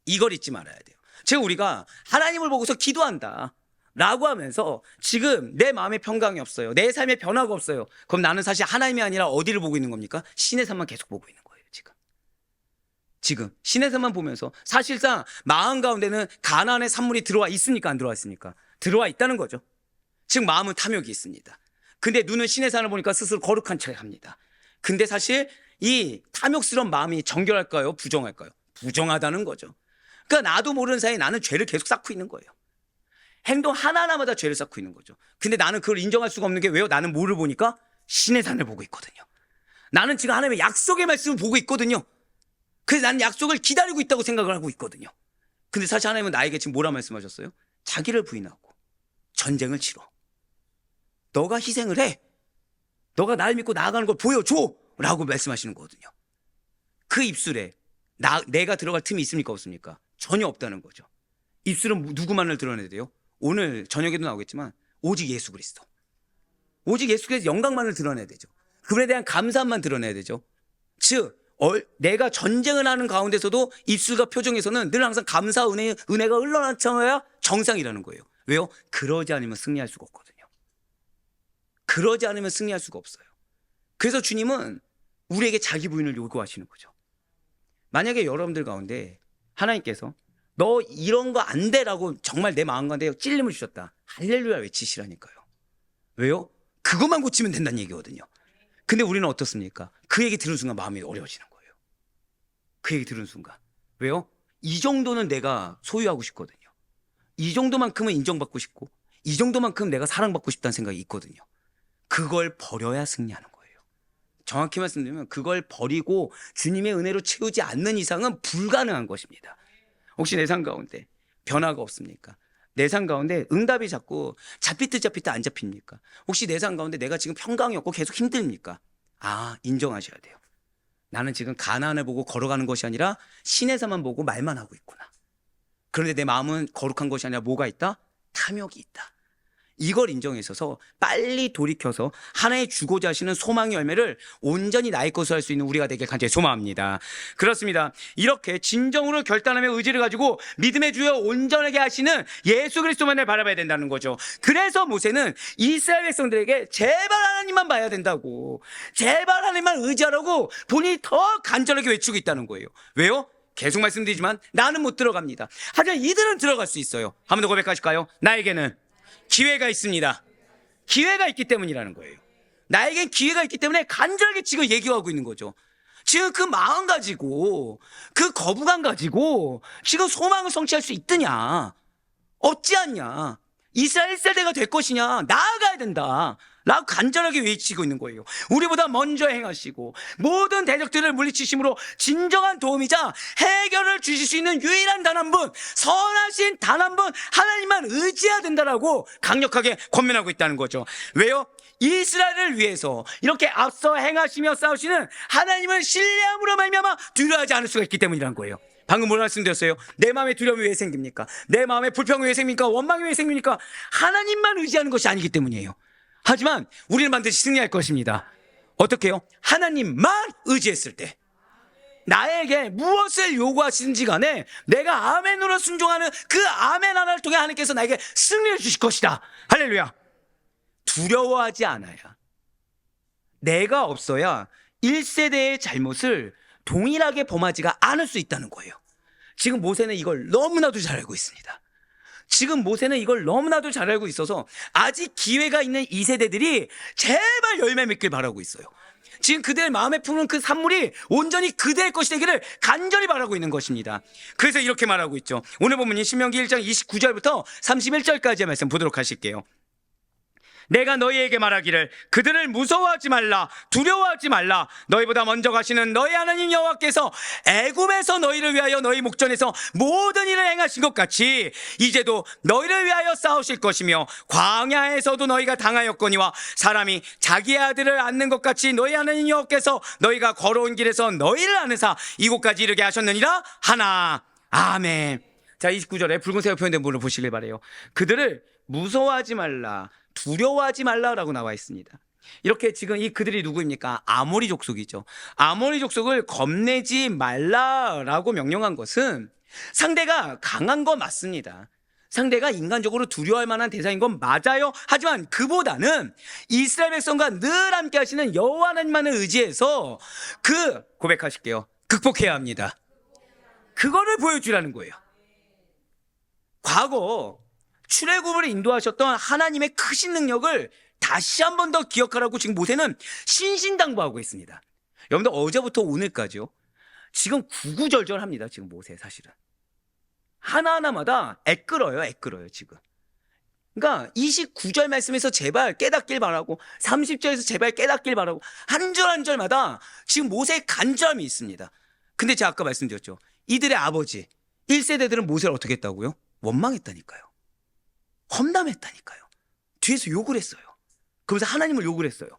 이걸 잊지 말아야 돼요. 지금 우리가 하나님을 보고서 기도한다 라고 하면서 지금 내 마음에 평강이 없어요. 내 삶에 변화가 없어요. 그럼 나는 사실 하나님이 아니라 어디를 보고 있는 겁니까? 신의 산만 계속 보고 있는 거예요. 지금 신의 산만 보면서 사실상 마음 가운데는 가나안의 산물이 들어와 있습니까? 안 들어와 있습니까? 들어와 있다는 거죠. 지금 마음은 탐욕이 있습니다. 근데 눈은 신의 산을 보니까 스스로 거룩한 척 합니다. 근데 사실 이 탐욕스러운 마음이 정결할까요? 부정할까요? 부정하다는 거죠. 그러니까 나도 모르는 사이에 나는 죄를 계속 쌓고 있는 거예요. 행동 하나하나마다 죄를 쌓고 있는 거죠. 근데 나는 그걸 인정할 수가 없는 게 왜요? 나는 뭐를 보니까 신의 산을 보고 있거든요. 나는 지금 하나님의 약속의 말씀을 보고 있거든요. 그래서 나는 약속을 기다리고 있다고 생각을 하고 있거든요. 근데 사실 하나님은 나에게 지금 뭐라 말씀하셨어요? 자기를 부인하고 전쟁을 치러. 너가 희생을 해. 너가 나를 믿고 나아가는 걸 보여줘. 라고 말씀하시는 거거든요. 그 입술에 내가 들어갈 틈이 있습니까? 없습니까? 전혀 없다는 거죠. 입술은 누구만을 드러내야 돼요? 오늘 저녁에도 나오겠지만 오직 예수 그리스도. 오직 예수 그리스도 영광만을 드러내야 되죠. 그분에 대한 감사함만 드러내야 되죠. 즉 내가 전쟁을 하는 가운데서도 입술과 표정에서는 늘 항상 감사 은혜가 흘러나쳐야 정상이라는 거예요. 왜요? 그러지 않으면 승리할 수가 없거든요. 그러지 않으면 승리할 수가 없어요. 그래서 주님은 우리에게 자기 부인을 요구하시는 거죠. 만약에 여러분들 가운데 하나님께서 너 이런 거 안 돼라고 정말 내 마음 가운데 찔림을 주셨다. 할렐루야 외치시라니까요. 왜요? 그것만 고치면 된다는 얘기거든요. 근데 우리는 어떻습니까? 그 얘기 들은 순간 마음이 어려워지는 거예요. 그 얘기 들은 순간. 왜요? 이 정도는 내가 소유하고 싶거든요. 이 정도만큼은 인정받고 싶고 이 정도만큼 내가 사랑받고 싶다는 생각이 있거든요. 그걸 버려야 승리하는 거예요. 정확히 말씀드리면 그걸 버리고 주님의 은혜로 채우지 않는 이상은 불가능한 것입니다. 혹시 내 삶 가운데 변화가 없습니까? 내 삶 가운데 응답이 자꾸 잡히듯 안 잡힙니까? 혹시 내 삶 가운데 내가 지금 평강이 없고 계속 힘듭니까? 인정하셔야 돼요. 나는 지금 가나안을 보고 걸어가는 것이 아니라 신의 산만 보고 말만 하고 있구나. 그런데 내 마음은 거룩한 것이 아니라 뭐가 있다? 탐욕이 있다. 이걸 인정해서 빨리 돌이켜서 하나의 주고자 하시는 소망의 열매를 온전히 나의 것으로 할 수 있는 우리가 되길 간절히 소망합니다. 그렇습니다. 이렇게 진정으로 결단하며 의지를 가지고 믿음의 주여 온전하게 하시는 예수 그리스도만을 바라봐야 된다는 거죠. 그래서 모세는 이스라엘 백성들에게 제발 하나님만 봐야 된다고, 제발 하나님만 의지하라고 본인이 더 간절하게 외치고 있다는 거예요. 왜요? 계속 말씀드리지만 나는 못 들어갑니다. 하지만 이들은 들어갈 수 있어요. 한 번 더 고백하실까요? 나에게는 기회가 있습니다. 기회가 있기 때문이라는 거예요. 나에겐 기회가 있기 때문에 간절하게 지금 얘기하고 있는 거죠. 지금 그 마음 가지고 그 거부감 가지고 지금 소망을 성취할 수 있느냐? 없지 않냐? 이스라엘 1세대가 될 것이냐? 나아가야 된다 라고 간절하게 외치고 있는 거예요. 우리보다 먼저 행하시고 모든 대적들을 물리치심으로 진정한 도움이자 해결을 주실 수 있는 유일한 단 한 분, 선하신 단 한 분 하나님만 의지해야 된다라고 강력하게 권면하고 있다는 거죠. 왜요? 이스라엘을 위해서 이렇게 앞서 행하시며 싸우시는 하나님을 신뢰함으로 말미암아 두려워하지 않을 수가 있기 때문이라는 거예요. 방금 뭐라 말씀드렸어요? 내 마음에 두려움이 왜 생깁니까? 내 마음에 불평이 왜 생깁니까? 원망이 왜 생깁니까? 하나님만 의지하는 것이 아니기 때문이에요. 하지만 우리는 반드시 승리할 것입니다. 어떻게 해요? 하나님만 의지했을 때 나에게 무엇을 요구하시든지 간에 내가 아멘으로 순종하는 그 아멘 하나를 통해 하나님께서 나에게 승리를 주실 것이다. 할렐루야. 두려워하지 않아야, 내가 없어야 1세대의 잘못을 동일하게 범하지가 않을 수 있다는 거예요. 지금 모세는 이걸 너무나도 잘 알고 있습니다. 지금 모세는 이걸 너무나도 잘 알고 있어서 아직 기회가 있는 이 세대들이 제발 열매 맺길 바라고 있어요. 지금 그들 마음에 품은 그 산물이 온전히 그대의 것이 되기를 간절히 바라고 있는 것입니다. 그래서 이렇게 말하고 있죠. 오늘 본문이 신명기 1장 29절부터 31절까지의 말씀 보도록 하실게요. 내가 너희에게 말하기를 그들을 무서워하지 말라, 두려워하지 말라. 너희보다 먼저 가시는 너희 하나님 여호와께서 애굽에서 너희를 위하여 너희 목전에서 모든 일을 행하신 것 같이 이제도 너희를 위하여 싸우실 것이며 광야에서도 너희가 당하였거니와 사람이 자기 아들을 안는 것 같이 너희 하나님 여호와께서 너희가 걸어온 길에서 너희를 안으사 이곳까지 이르게 하셨느니라 하나. 아멘. 자, 29절에 붉은색으로 표현된 부분을 보시길 바래요. 그들을 무서워하지 말라, 두려워하지 말라라고 나와 있습니다. 이렇게 지금 이 그들이 누구입니까? 아모리 족속이죠. 아모리 족속을 겁내지 말라라고 명령한 것은 상대가 강한 건 맞습니다. 상대가 인간적으로 두려워할 만한 대상인 건 맞아요. 하지만 그보다는 이스라엘 백성과 늘 함께 하시는 여호와 하나님만을 의지해서 고백하실게요. 극복해야 합니다. 그거를 보여주라는 거예요. 과거 출애굽을 인도하셨던 하나님의 크신 능력을 다시 한 번 더 기억하라고 지금 모세는 신신당부하고 있습니다. 여러분들 어제부터 오늘까지요. 지금 구구절절합니다. 지금 모세 사실은. 하나하나마다 애끌어요 지금. 그러니까 29절 말씀에서 제발 깨닫길 바라고 30절에서 제발 깨닫길 바라고 한 절 한 절마다 지금 모세의 간절함이 있습니다. 근데 제가 아까 말씀드렸죠. 이들의 아버지 1세대들은 모세를 어떻게 했다고요? 원망했다니까요. 험담했다니까요. 뒤에서 욕을 했어요. 그러면서 하나님을 욕을 했어요.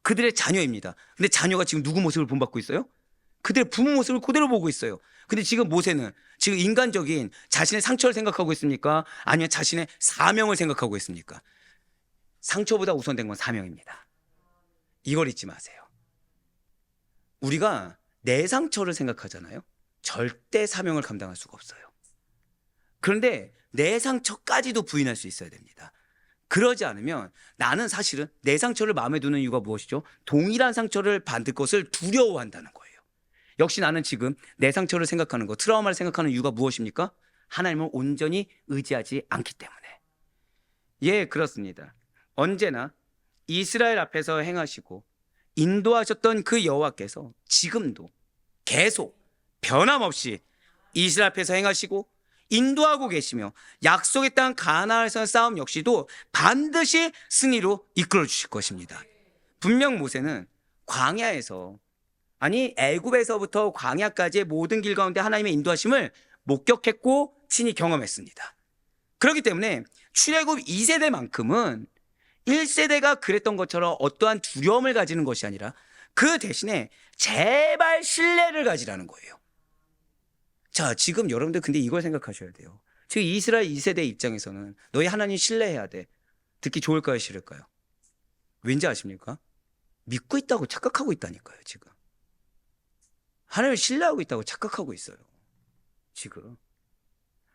그들의 자녀입니다. 근데 자녀가 지금 누구 모습을 본받고 있어요? 그들의 부모 모습을 그대로 보고 있어요. 근데 지금 모세는 지금 인간적인 자신의 상처를 생각하고 있습니까? 아니면 자신의 사명을 생각하고 있습니까? 상처보다 우선된 건 사명입니다. 이걸 잊지 마세요. 우리가 내 상처를 생각하잖아요. 절대 사명을 감당할 수가 없어요. 그런데 내 상처까지도 부인할 수 있어야 됩니다. 그러지 않으면 나는 사실은 내 상처를 마음에 두는 이유가 무엇이죠? 동일한 상처를 받을 것을 두려워한다는 거예요. 역시 나는 지금 내 상처를 생각하는 거, 트라우마를 생각하는 이유가 무엇입니까? 하나님을 온전히 의지하지 않기 때문에. 예, 그렇습니다. 언제나 이스라엘 앞에서 행하시고 인도하셨던 그 여호와께서 지금도 계속 변함없이 이스라엘 앞에서 행하시고 인도하고 계시며 약속의 땅 가나안에서의 싸움 역시도 반드시 승리로 이끌어 주실 것입니다. 분명 모세는 광야에서 애굽에서부터 광야까지의 모든 길 가운데 하나님의 인도하심을 목격했고 친히 경험했습니다. 그렇기 때문에 출애굽 2세대만큼은 1세대가 그랬던 것처럼 어떠한 두려움을 가지는 것이 아니라 그 대신에 제발 신뢰를 가지라는 거예요. 자, 지금 여러분들 근데 이걸 생각하셔야 돼요. 지금 이스라엘 2세대 입장에서는 너희 하나님 신뢰해야 돼. 듣기 좋을까요, 싫을까요? 왠지 아십니까? 믿고 있다고 착각하고 있다니까요, 지금. 하나님을 신뢰하고 있다고 착각하고 있어요. 지금.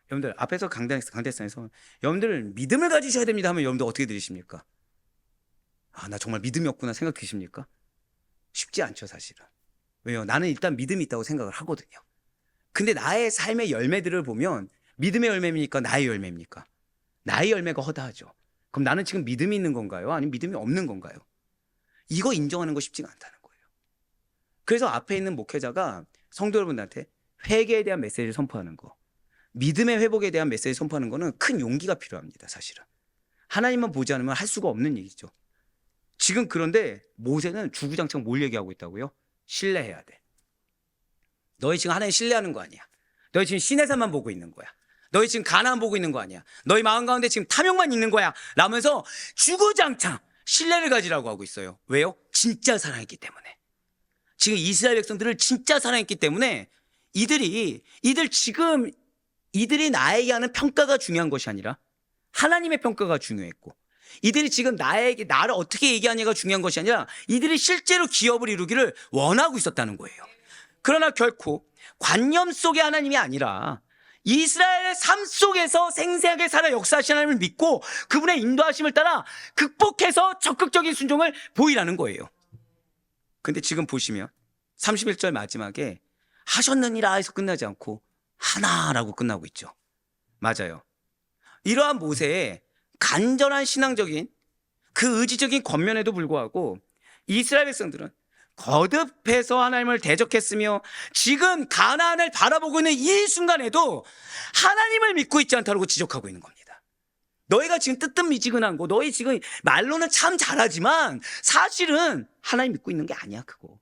여러분들 앞에서 강대상에서 여러분들 믿음을 가지셔야 됩니다 하면 여러분들 어떻게 들으십니까? 아, 나 정말 믿음이 없구나 생각하십니까? 쉽지 않죠, 사실은. 왜요? 나는 일단 믿음이 있다고 생각을 하거든요. 근데 나의 삶의 열매들을 보면 믿음의 열매입니까? 나의 열매입니까? 나의 열매가 허다하죠. 그럼 나는 지금 믿음이 있는 건가요? 아니면 믿음이 없는 건가요? 이거 인정하는 거 쉽지가 않다는 거예요. 그래서 앞에 있는 목회자가 성도 여러분들한테 회개에 대한 메시지를 선포하는 거, 믿음의 회복에 대한 메시지를 선포하는 거는 큰 용기가 필요합니다, 사실은. 하나님만 보지 않으면 할 수가 없는 얘기죠. 지금 그런데 모세는 주구장창 뭘 얘기하고 있다고요? 신뢰해야 돼. 너희 지금 하나님 신뢰하는 거 아니야. 너희 지금 신의 산만 보고 있는 거야. 너희 지금 가나안 보고 있는 거 아니야. 너희 마음 가운데 지금 탐욕만 있는 거야. 라면서 주구장창 신뢰를 가지라고 하고 있어요. 왜요? 진짜 사랑했기 때문에. 지금 이스라엘 백성들을 진짜 사랑했기 때문에 이들이 나에게 하는 평가가 중요한 것이 아니라 하나님의 평가가 중요했고, 이들이 지금 나를 어떻게 얘기하냐가 중요한 것이 아니라 이들이 실제로 기업을 이루기를 원하고 있었다는 거예요. 그러나 결코 관념 속의 하나님이 아니라 이스라엘의 삶 속에서 생생하게 살아 역사하시는 하나님을 믿고 그분의 인도하심을 따라 극복해서 적극적인 순종을 보이라는 거예요. 근데 지금 보시면 31절 마지막에 하셨느니라 해서 끝나지 않고 하나라고 끝나고 있죠. 맞아요. 이러한 모세의 간절한 신앙적인 그 의지적인 겉면에도 불구하고 이스라엘 백성들은 거듭해서 하나님을 대적했으며 지금 가나안을 바라보고 있는 이 순간에도 하나님을 믿고 있지 않다고 지적하고 있는 겁니다. 너희가 지금 뜨뜻미지근한 거, 너희 지금 말로는 참 잘하지만 사실은 하나님 믿고 있는 게 아니야. 그거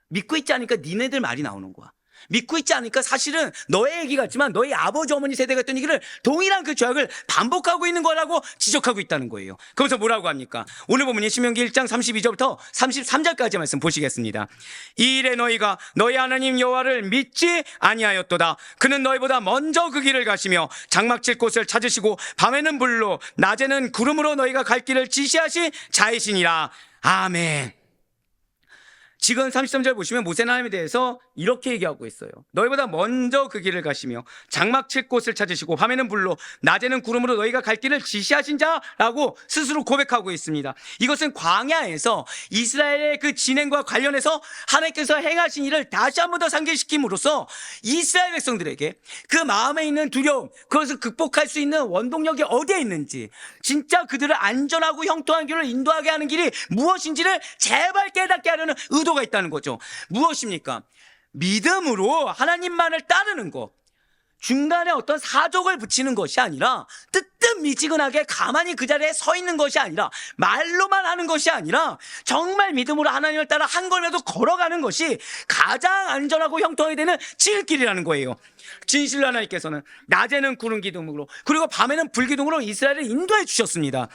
믿고 있지 않으니까 니네들 말이 나오는 거야. 믿고 있지 않으니까 사실은 너의 얘기 같지만 너희 아버지 어머니 세대가 했던 얘기를 동일한 그 죄악을 반복하고 있는 거라고 지적하고 있다는 거예요. 그러면서 뭐라고 합니까? 오늘 보면 신명기 1장 32절부터 33절까지 말씀 보시겠습니다. 이 일에 너희가 너희 하나님 여호와를 믿지 아니하였도다. 그는 너희보다 먼저 그 길을 가시며 장막 칠 곳을 찾으시고 밤에는 불로 낮에는 구름으로 너희가 갈 길을 지시하신 자이시니라. 아멘. 지금 33절 보시면 모세는 하나님에 대해서 이렇게 얘기하고 있어요. 너희보다 먼저 그 길을 가시며 장막 칠 곳을 찾으시고 밤에는 불로 낮에는 구름으로 너희가 갈 길을 지시하신 자라고 스스로 고백하고 있습니다. 이것은 광야에서 이스라엘의 그 진행과 관련해서 하나님께서 행하신 일을 다시 한 번 더 상기시킴으로써 이스라엘 백성들에게 그 마음에 있는 두려움, 그것을 극복할 수 있는 원동력이 어디에 있는지, 진짜 그들을 안전하고 형통한 길을 인도하게 하는 길이 무엇인지를 제발 깨닫게 하려는 의도가 있다는 거죠. 무엇입니까? 믿음으로 하나님만을 따르는 것, 중간에 어떤 사족을 붙이는 것이 아니라 뜨뜻미지근하게 가만히 그 자리에 서 있는 것이 아니라 말로만 하는 것이 아니라 정말 믿음으로 하나님을 따라 한 걸음이라도 걸어가는 것이 가장 안전하고 형통하게 되는 지름길이라는 거예요. 진실로 하나님께서는 낮에는 구름 기둥으로 그리고 밤에는 불 기둥으로 이스라엘을 인도해 주셨습니다.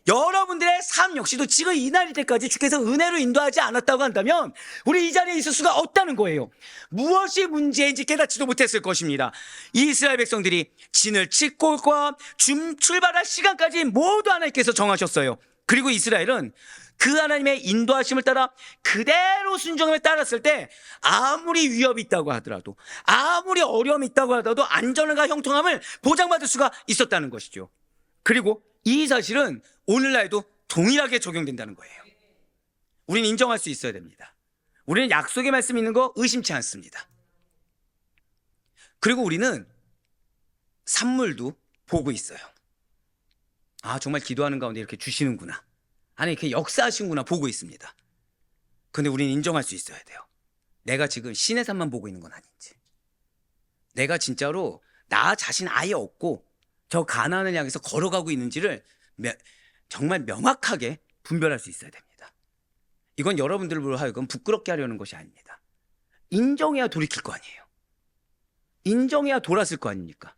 여러분들의 삶 역시도 지금 이 날일 때까지 주께서 은혜로 인도하지 않았다고 한다면 우리 이 자리에 있을 수가 없다는 거예요. 무엇이 문제인지 깨닫지도 못했을 것입니다. 이스라엘 백성들이 진을 칠 곳과 출발할 시간까지 모두 하나님께서 정하셨어요. 그리고 이스라엘은 그 하나님의 인도하심을 따라 그대로 순종함에 따랐을 때 아무리 위협이 있다고 하더라도, 아무리 어려움이 있다고 하더라도 안전과 형통함을 보장받을 수가 있었다는 것이죠. 그리고 이 사실은 오늘날에도 동일하게 적용된다는 거예요. 우리는 인정할 수 있어야 됩니다. 우리는 약속의 말씀 있는 거 의심치 않습니다. 그리고 우리는 산물도 보고 있어요. 아, 정말 기도하는 가운데 이렇게 주시는구나, 아니 이렇게 역사하시는구나 보고 있습니다. 근데 우리는 인정할 수 있어야 돼요. 내가 지금 신의 산만 보고 있는 건 아닌지, 내가 진짜로 나 자신 아예 없고 저 가나안을 향해서 걸어가고 있는지를 정말 명확하게 분별할 수 있어야 됩니다. 이건 여러분들로 하여금 부끄럽게 하려는 것이 아닙니다. 인정해야 돌이킬 거 아니에요. 인정해야 돌았을 거 아닙니까?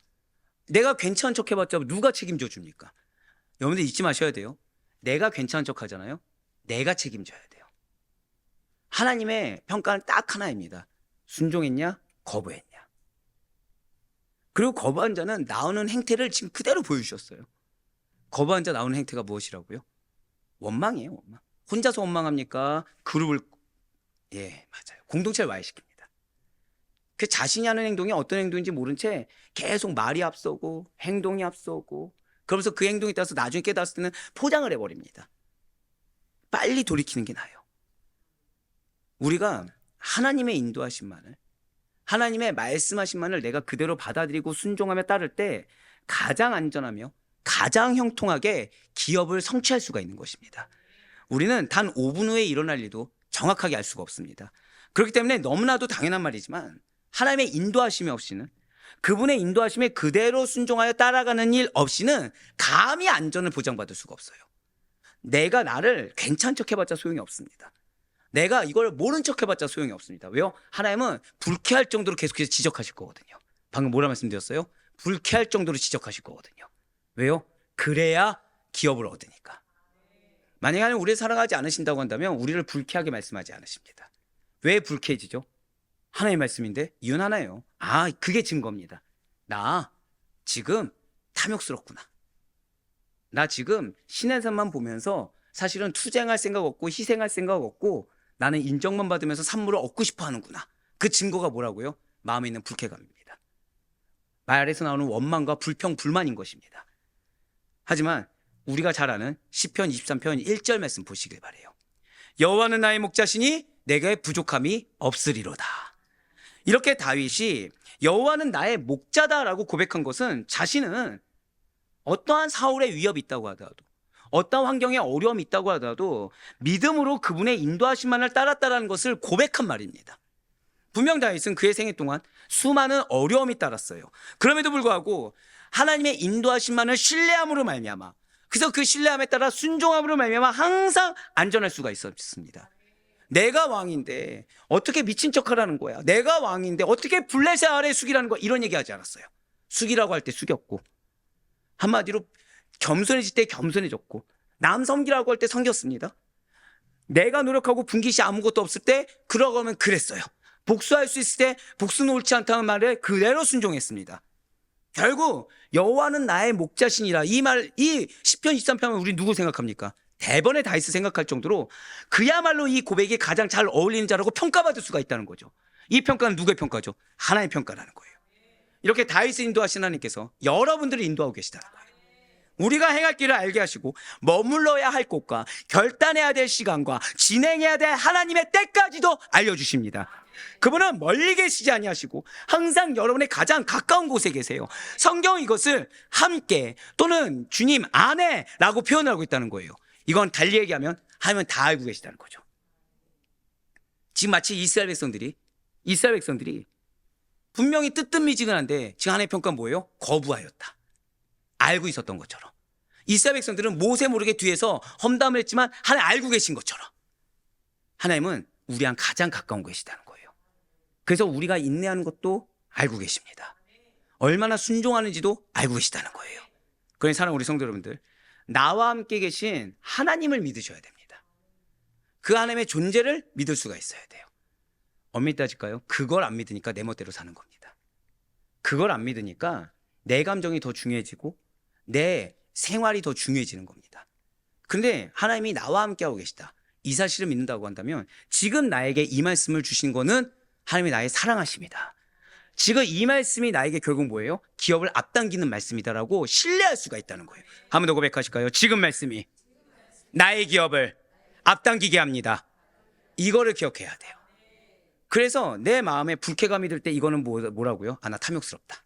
내가 괜찮은 척 해봤자 누가 책임져 줍니까? 여러분들 잊지 마셔야 돼요. 내가 괜찮은 척 하잖아요. 내가 책임져야 돼요. 하나님의 평가는 딱 하나입니다. 순종했냐? 거부했냐? 그리고 거부한 자는 나오는 행태를 지금 그대로 보여주셨어요. 거부한 자 나오는 행태가 무엇이라고요? 원망이에요, 원망. 혼자서 원망합니까? 그룹을, 예, 맞아요. 공동체를 와해시킵니다. 그 자신이 하는 행동이 어떤 행동인지 모른 채 계속 말이 앞서고 행동이 앞서고, 그러면서 그 행동에 따라서 나중에 깨달았을 때는 포장을 해버립니다. 빨리 돌이키는 게 나아요. 우리가 하나님의 인도하심만을, 하나님의 말씀하신만을 내가 그대로 받아들이고 순종하며 따를 때 가장 안전하며 가장 형통하게 기업을 성취할 수가 있는 것입니다. 우리는 단 5분 후에 일어날 일도 정확하게 알 수가 없습니다. 그렇기 때문에 너무나도 당연한 말이지만 하나님의 인도하심이 없이는, 그분의 인도하심에 그대로 순종하여 따라가는 일 없이는 감히 안전을 보장받을 수가 없어요. 내가 나를 괜찮은 척 해봤자 소용이 없습니다. 내가 이걸 모른 척 해봤자 소용이 없습니다. 왜요? 하나님은 불쾌할 정도로 계속해서 지적하실 거거든요. 방금 뭐라 말씀드렸어요? 불쾌할 정도로 지적하실 거거든요. 왜요? 그래야 기업을 얻으니까. 만약에 우리를 사랑하지 않으신다고 한다면 우리를 불쾌하게 말씀하지 않으십니다. 왜 불쾌해지죠? 하나님의 말씀인데 이유는 하나예요. 아, 그게 증거입니다. 나 지금 탐욕스럽구나. 나 지금 신의 산만 보면서 사실은 투쟁할 생각 없고 희생할 생각 없고 나는 인정만 받으면서 산물을 얻고 싶어 하는구나. 그 증거가 뭐라고요? 마음에 있는 불쾌감입니다. 말에서 나오는 원망과 불평, 불만인 것입니다. 하지만 우리가 잘 아는 시편 23편 1절 말씀 보시길 바라요. 여호와는 나의 목자시니 내게 부족함이 없으리로다. 이렇게 다윗이 여호와는 나의 목자다라고 고백한 것은 자신은 어떠한 사울의 위협이 있다고 하더라도, 어떤 환경에 어려움이 있다고 하더라도 믿음으로 그분의 인도하심만을 따랐다는 것을 고백한 말입니다. 분명 다윗은 그의 생애 동안 수많은 어려움이 따랐어요. 그럼에도 불구하고 하나님의 인도하심만을 신뢰함으로 말미암아, 그래서 그 신뢰함에 따라 순종함으로 말미암아 항상 안전할 수가 있었습니다. 내가 왕인데 어떻게 미친 척하라는 거야. 내가 왕인데 어떻게 블레셋 아래 숙이라는 거야. 이런 얘기 하지 않았어요. 숙이라고 할 때 숙였고, 한마디로 겸손해질 때 겸손해졌고, 남 섬기라고 할 때 섬겼습니다. 내가 노력하고 분깃이 아무것도 없을 때 그러고 하면 그랬어요. 복수할 수 있을 때 복수는 옳지 않다는 말에 그대로 순종했습니다. 결국 여호와는 나의 목자신이라, 이 시편 23편은 우리 누구 생각합니까? 대번에 다윗을 생각할 정도로 그야말로 이 고백이 가장 잘 어울리는 자라고 평가받을 수가 있다는 거죠. 이 평가는 누구의 평가죠? 하나님의 평가라는 거예요. 이렇게 다윗을 인도하신 하나님께서 여러분들을 인도하고 계시다는 거예요. 우리가 행할 길을 알게 하시고 머물러야 할 곳과 결단해야 될 시간과 진행해야 될 하나님의 때까지도 알려주십니다. 그분은 멀리 계시지 아니하시고 항상 여러분의 가장 가까운 곳에 계세요. 성경은 이것을 함께 또는 주님 안에라고 표현하고 있다는 거예요. 이건 달리 얘기하면 하나님은 다 알고 계시다는 거죠. 지금 마치 이스라엘 백성들이 분명히 뜨뜻미지근한데 지금 하나님의 평가는 뭐예요? 거부하였다. 알고 있었던 것처럼. 이스라엘 백성들은 모세 모르게 뒤에서 험담을 했지만 하나님 알고 계신 것처럼 하나님은 우리랑 가장 가까운 곳이시다는 거예요. 그래서 우리가 인내하는 것도 알고 계십니다. 얼마나 순종하는지도 알고 계시다는 거예요. 그러니 사랑하는 우리 성도 여러분들, 나와 함께 계신 하나님을 믿으셔야 됩니다. 그 하나님의 존재를 믿을 수가 있어야 돼요. 엄밀히 따질까요? 그걸 안 믿으니까 내 멋대로 사는 겁니다. 그걸 안 믿으니까 내 감정이 더 중요해지고 내 생활이 더 중요해지는 겁니다. 그런데 하나님이 나와 함께하고 계시다, 이 사실을 믿는다고 한다면 지금 나에게 이 말씀을 주신 거는 하나님이 나의 사랑하심이다. 지금 이 말씀이 나에게 결국 뭐예요? 기업을 앞당기는 말씀이다라고 신뢰할 수가 있다는 거예요. 한 번 더 고백하실까요? 지금 말씀이 나의 기업을 앞당기게 합니다. 이거를 기억해야 돼요. 그래서 내 마음에 불쾌감이 들 때 이거는 뭐라고요? 나 탐욕스럽다.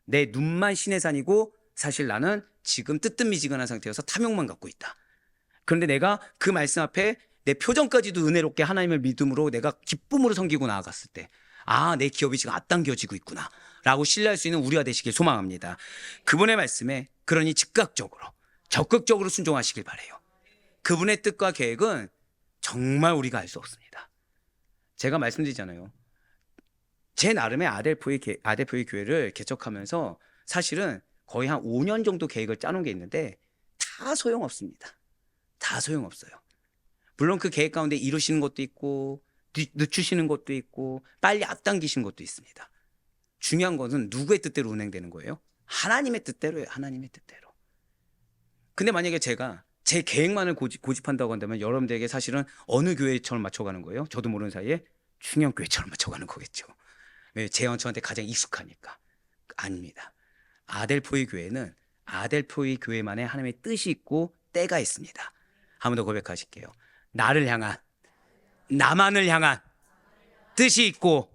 내 눈만 신의 산이고 사실 나는 지금 뜨뜻미지근한 상태여서 탐욕만 갖고 있다. 그런데 내가 그 말씀 앞에 내 표정까지도 은혜롭게 하나님을 믿음으로 내가 기쁨으로 섬기고 나아갔을 때, 내 기업이 지금 앞당겨지고 있구나 라고 신뢰할 수 있는 우리가 되시길 소망합니다. 그분의 말씀에 그러니 즉각적으로 적극적으로 순종하시길 바라요. 그분의 뜻과 계획은 정말 우리가 알 수 없습니다. 제가 말씀드리잖아요. 제 나름의 아델포의 교회를 개척하면서 사실은 거의 한 5년 정도 계획을 짜놓은 게 있는데 다 소용없습니다. 다 소용없어요. 물론 그 계획 가운데 이루시는 것도 있고 늦추시는 것도 있고 빨리 앞당기시는 것도 있습니다. 중요한 것은 누구의 뜻대로 운행되는 거예요? 하나님의 뜻대로예요. 하나님의 뜻대로. 근데 만약에 제가 제 계획만을 고집한다고 한다면 여러분들에게 사실은 어느 교회처럼 맞춰가는 거예요? 저도 모르는 사이에 충영교회처럼 맞춰가는 거겠죠. 왜? 저한테 가장 익숙하니까. 아닙니다. 아델포의 교회는 아델포의 교회만의 하나님의 뜻이 있고 때가 있습니다. 한 번 더 고백하실게요. 나를 향한, 나만을 향한 뜻이 있고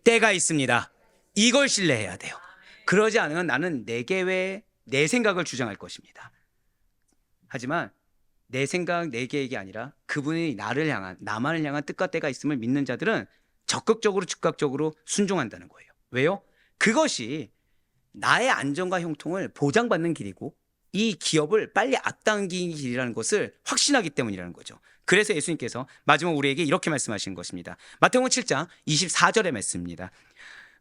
때가 있습니다. 이걸 신뢰해야 돼요. 그러지 않으면 나는 내 계획, 내 생각을 주장할 것입니다. 하지만 내 생각, 내 계획이 아니라 그분이 나를 향한, 나만을 향한 뜻과 때가 있음을 믿는 자들은 적극적으로 즉각적으로 순종한다는 거예요. 왜요? 그것이 나의 안정과 형통을 보장받는 길이고 이 기업을 빨리 앞당기는 길이라는 것을 확신하기 때문이라는 거죠. 그래서 예수님께서 마지막 우리에게 이렇게 말씀하시는 것입니다. 마태복음 7장 24절의 말씀입니다.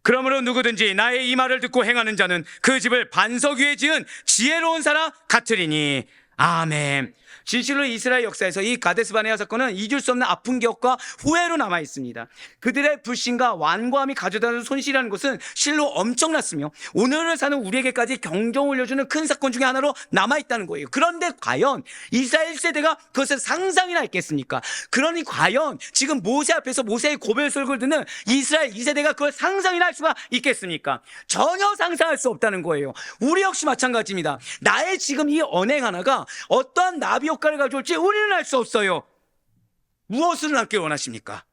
그러므로 누구든지 나의 이 말을 듣고 행하는 자는 그 집을 반석 위에 지은 지혜로운 사람 같으리니. 아멘. 진실로 이스라엘 역사에서 이 가데스 바네아 사건은 잊을 수 없는 아픈 기억과 후회로 남아 있습니다. 그들의 불신과 완고함이 가져다 준 손실이라는 것은 실로 엄청났으며 오늘을 사는 우리에게까지 경종을 울려주는 큰 사건 중에 하나로 남아 있다는 거예요. 그런데 과연 이스라엘 세대가 그것을 상상이나 했겠습니까? 그러니 과연 지금 모세 앞에서 모세의 고별 설교를 듣는 이스라엘 2세대가 그걸 상상이나 할 수가 있겠습니까? 전혀 상상할 수 없다는 거예요. 우리 역시 마찬가지입니다. 나의 지금 이 언행 하나가 어떠한 나비 효과를 가져올지 우리는 알 수 없어요. 무엇을 낳길 원하십니까?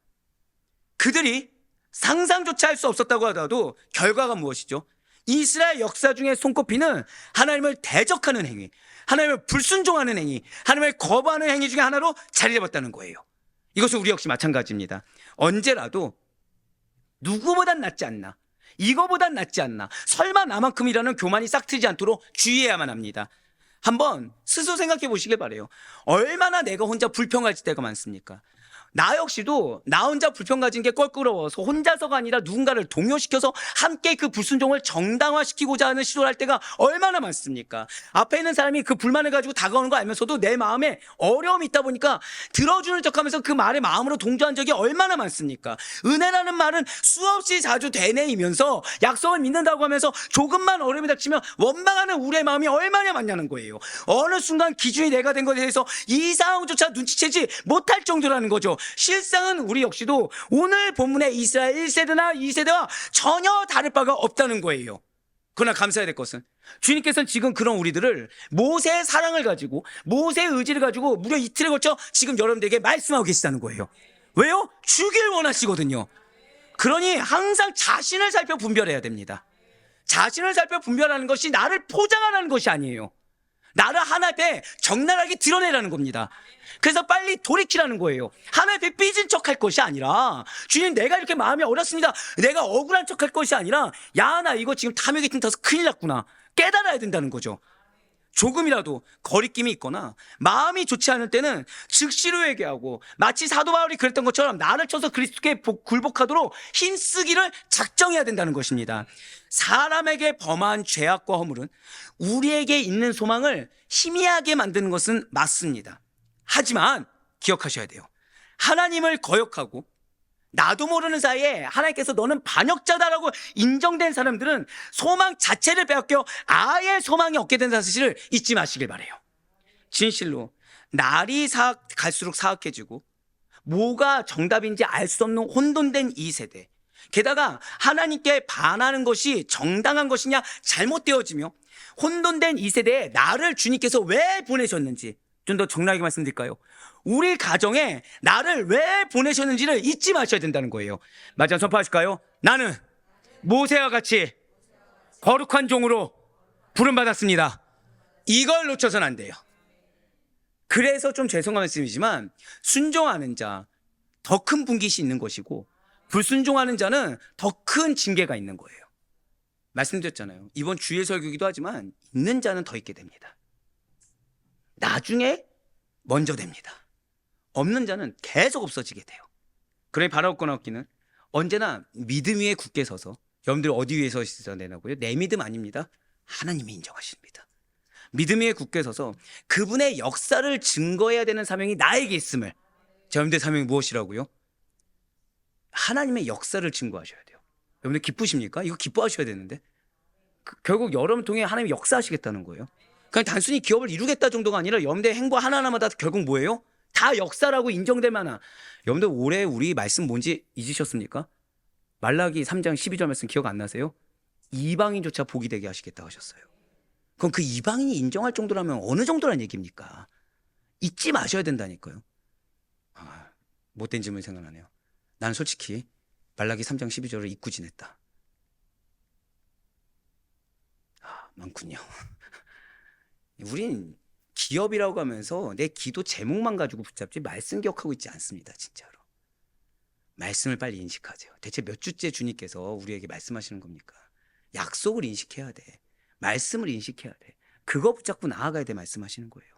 그들이 상상조차 할 수 없었다고 하더라도 결과가 무엇이죠? 이스라엘 역사 중에 손꼽히는 하나님을 대적하는 행위, 하나님을 불순종하는 행위, 하나님을 거부하는 행위 중에 하나로 자리 잡았다는 거예요. 이것은 우리 역시 마찬가지입니다. 언제라도 누구보단 낫지 않나, 이거보단 낫지 않나, 설마 나만큼이라는 교만이 싹트지 않도록 주의해야만 합니다. 한번 스스로 생각해 보시길 바래요. 얼마나 내가 혼자 불평할 때가 많습니까? 나 역시도 나 혼자 불평 가진 게 껄끄러워서 혼자서가 아니라 누군가를 동요시켜서 함께 그 불순종을 정당화시키고자 하는 시도를 할 때가 얼마나 많습니까? 앞에 있는 사람이 그 불만을 가지고 다가오는 거 알면서도 내 마음에 어려움이 있다 보니까 들어주는 척하면서 그 말에 마음으로 동조한 적이 얼마나 많습니까? 은혜라는 말은 수없이 자주 되뇌이면서 약속을 믿는다고 하면서 조금만 어려움이 닥치면 원망하는 우리의 마음이 얼마나 많냐는 거예요. 어느 순간 기준이 내가 된 것에 대해서 이 상황조차 눈치채지 못할 정도라는 거죠. 실상은 우리 역시도 오늘 본문의 이스라엘 1세대나 2세대와 전혀 다를 바가 없다는 거예요. 그러나 감사해야 될 것은 주님께서는 지금 그런 우리들을 모세의 사랑을 가지고 모세의 의지를 가지고 무려 이틀에 걸쳐 지금 여러분들에게 말씀하고 계시다는 거예요. 왜요? 주길 원하시거든요. 그러니 항상 자신을 살펴 분별해야 됩니다. 자신을 살펴 분별하는 것이 나를 포장하라는 것이 아니에요. 나를 하나님 앞에 적나라하게 드러내라는 겁니다. 그래서 빨리 돌이키라는 거예요. 하나님 앞에 삐진 척할 것이 아니라 주님 내가 이렇게 마음이 어렵습니다. 내가 억울한 척할 것이 아니라 야 나 이거 지금 탐욕에 틈타서 큰일 났구나. 깨달아야 된다는 거죠. 조금이라도 거리낌이 있거나 마음이 좋지 않을 때는 즉시로 회개하고 마치 사도 바울이 그랬던 것처럼 나를 쳐서 그리스도께 굴복하도록 힘쓰기를 작정해야 된다는 것입니다. 사람에게 범한 죄악과 허물은 우리에게 있는 소망을 희미하게 만드는 것은 맞습니다. 하지만 기억하셔야 돼요. 하나님을 거역하고 나도 모르는 사이에 하나님께서 너는 반역자다라고 인정된 사람들은 소망 자체를 빼앗겨 아예 소망이 없게 된다는 사실을 잊지 마시길 바라요. 진실로 날이 갈수록 사악해지고 뭐가 정답인지 알 수 없는 혼돈된 이 세대, 게다가 하나님께 반하는 것이 정당한 것이냐 잘못되어지며 혼돈된 이 세대에 나를 주님께서 왜 보내셨는지 좀 더 정확하게 말씀드릴까요? 우리 가정에 나를 왜 보내셨는지를 잊지 마셔야 된다는 거예요. 맞아, 선포하실까요? 나는 모세와 같이 거룩한 종으로 부름받았습니다. 이걸 놓쳐서는 안 돼요. 그래서 좀 죄송한 말씀이지만 순종하는 자 더 큰 분깃이 있는 것이고 불순종하는 자는 더 큰 징계가 있는 거예요. 말씀드렸잖아요. 이번 주일 설교기도 하지만 있는 자는 더 있게 됩니다. 나중에 먼저 됩니다. 없는 자는 계속 없어지게 돼요. 그러니 바라옵거나 없기는 언제나 믿음 위에 굳게 서서, 여러분들 어디 위에 서시자 내나고요? 내 믿음 아닙니다. 하나님이 인정하십니다. 믿음 위에 굳게 서서 그분의 역사를 증거해야 되는 사명이 나에게 있음을, 여러분들의 사명이 무엇이라고요? 하나님의 역사를 증거하셔야 돼요. 여러분들 기쁘십니까? 이거 기뻐하셔야 되는데 결국 여러분 통해 하나님이 역사하시겠다는 거예요. 그냥 단순히 기업을 이루겠다 정도가 아니라 여러분들의 행보 하나하나마다 결국 뭐예요? 다 역사라고 인정될 만한. 여러분들 올해 우리 말씀 뭔지 잊으셨습니까? 말라기 3장 12절 말씀 기억 안 나세요? 이방인조차 복이 되게 하시겠다 하셨어요. 그럼 그 이방인이 인정할 정도라면 어느 정도란 얘기입니까? 잊지 마셔야 된다니까요. 못된 질문이 생각나네요. 난 솔직히 말라기 3장 12절을 잊고 지냈다. 많군요. 우린 기업이라고 하면서 내 기도 제목만 가지고 붙잡지 말씀 기억하고 있지 않습니다. 진짜로. 말씀을 빨리 인식하세요. 대체 몇 주째 주님께서 우리에게 말씀하시는 겁니까? 약속을 인식해야 돼. 말씀을 인식해야 돼. 그거 붙잡고 나아가야 돼 말씀하시는 거예요.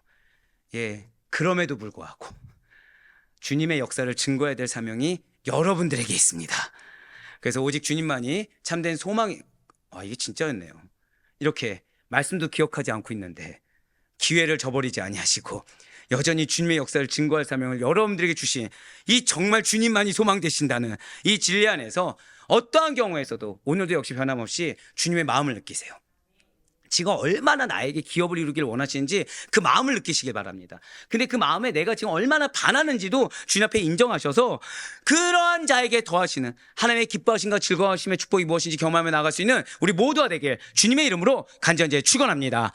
예, 그럼에도 불구하고 주님의 역사를 증거해야 될 사명이 여러분들에게 있습니다. 그래서 오직 주님만이 참된 소망이, 이게 진짜였네요. 이렇게 말씀도 기억하지 않고 있는데 기회를 저버리지 아니하시고 여전히 주님의 역사를 증거할 사명을 여러분들에게 주신 이 정말 주님만이 소망되신다는 이 진리 안에서 어떠한 경우에서도 오늘도 역시 변함없이 주님의 마음을 느끼세요. 지금 얼마나 나에게 기업을 이루기를 원하시는지 그 마음을 느끼시길 바랍니다. 근데 그 마음에 내가 지금 얼마나 반하는지도 주님 앞에 인정하셔서 그러한 자에게 더하시는 하나님의 기뻐하심과 즐거워하심의 축복이 무엇인지 경험하며 나아갈 수 있는 우리 모두가 되길 주님의 이름으로 간절히 축원합니다.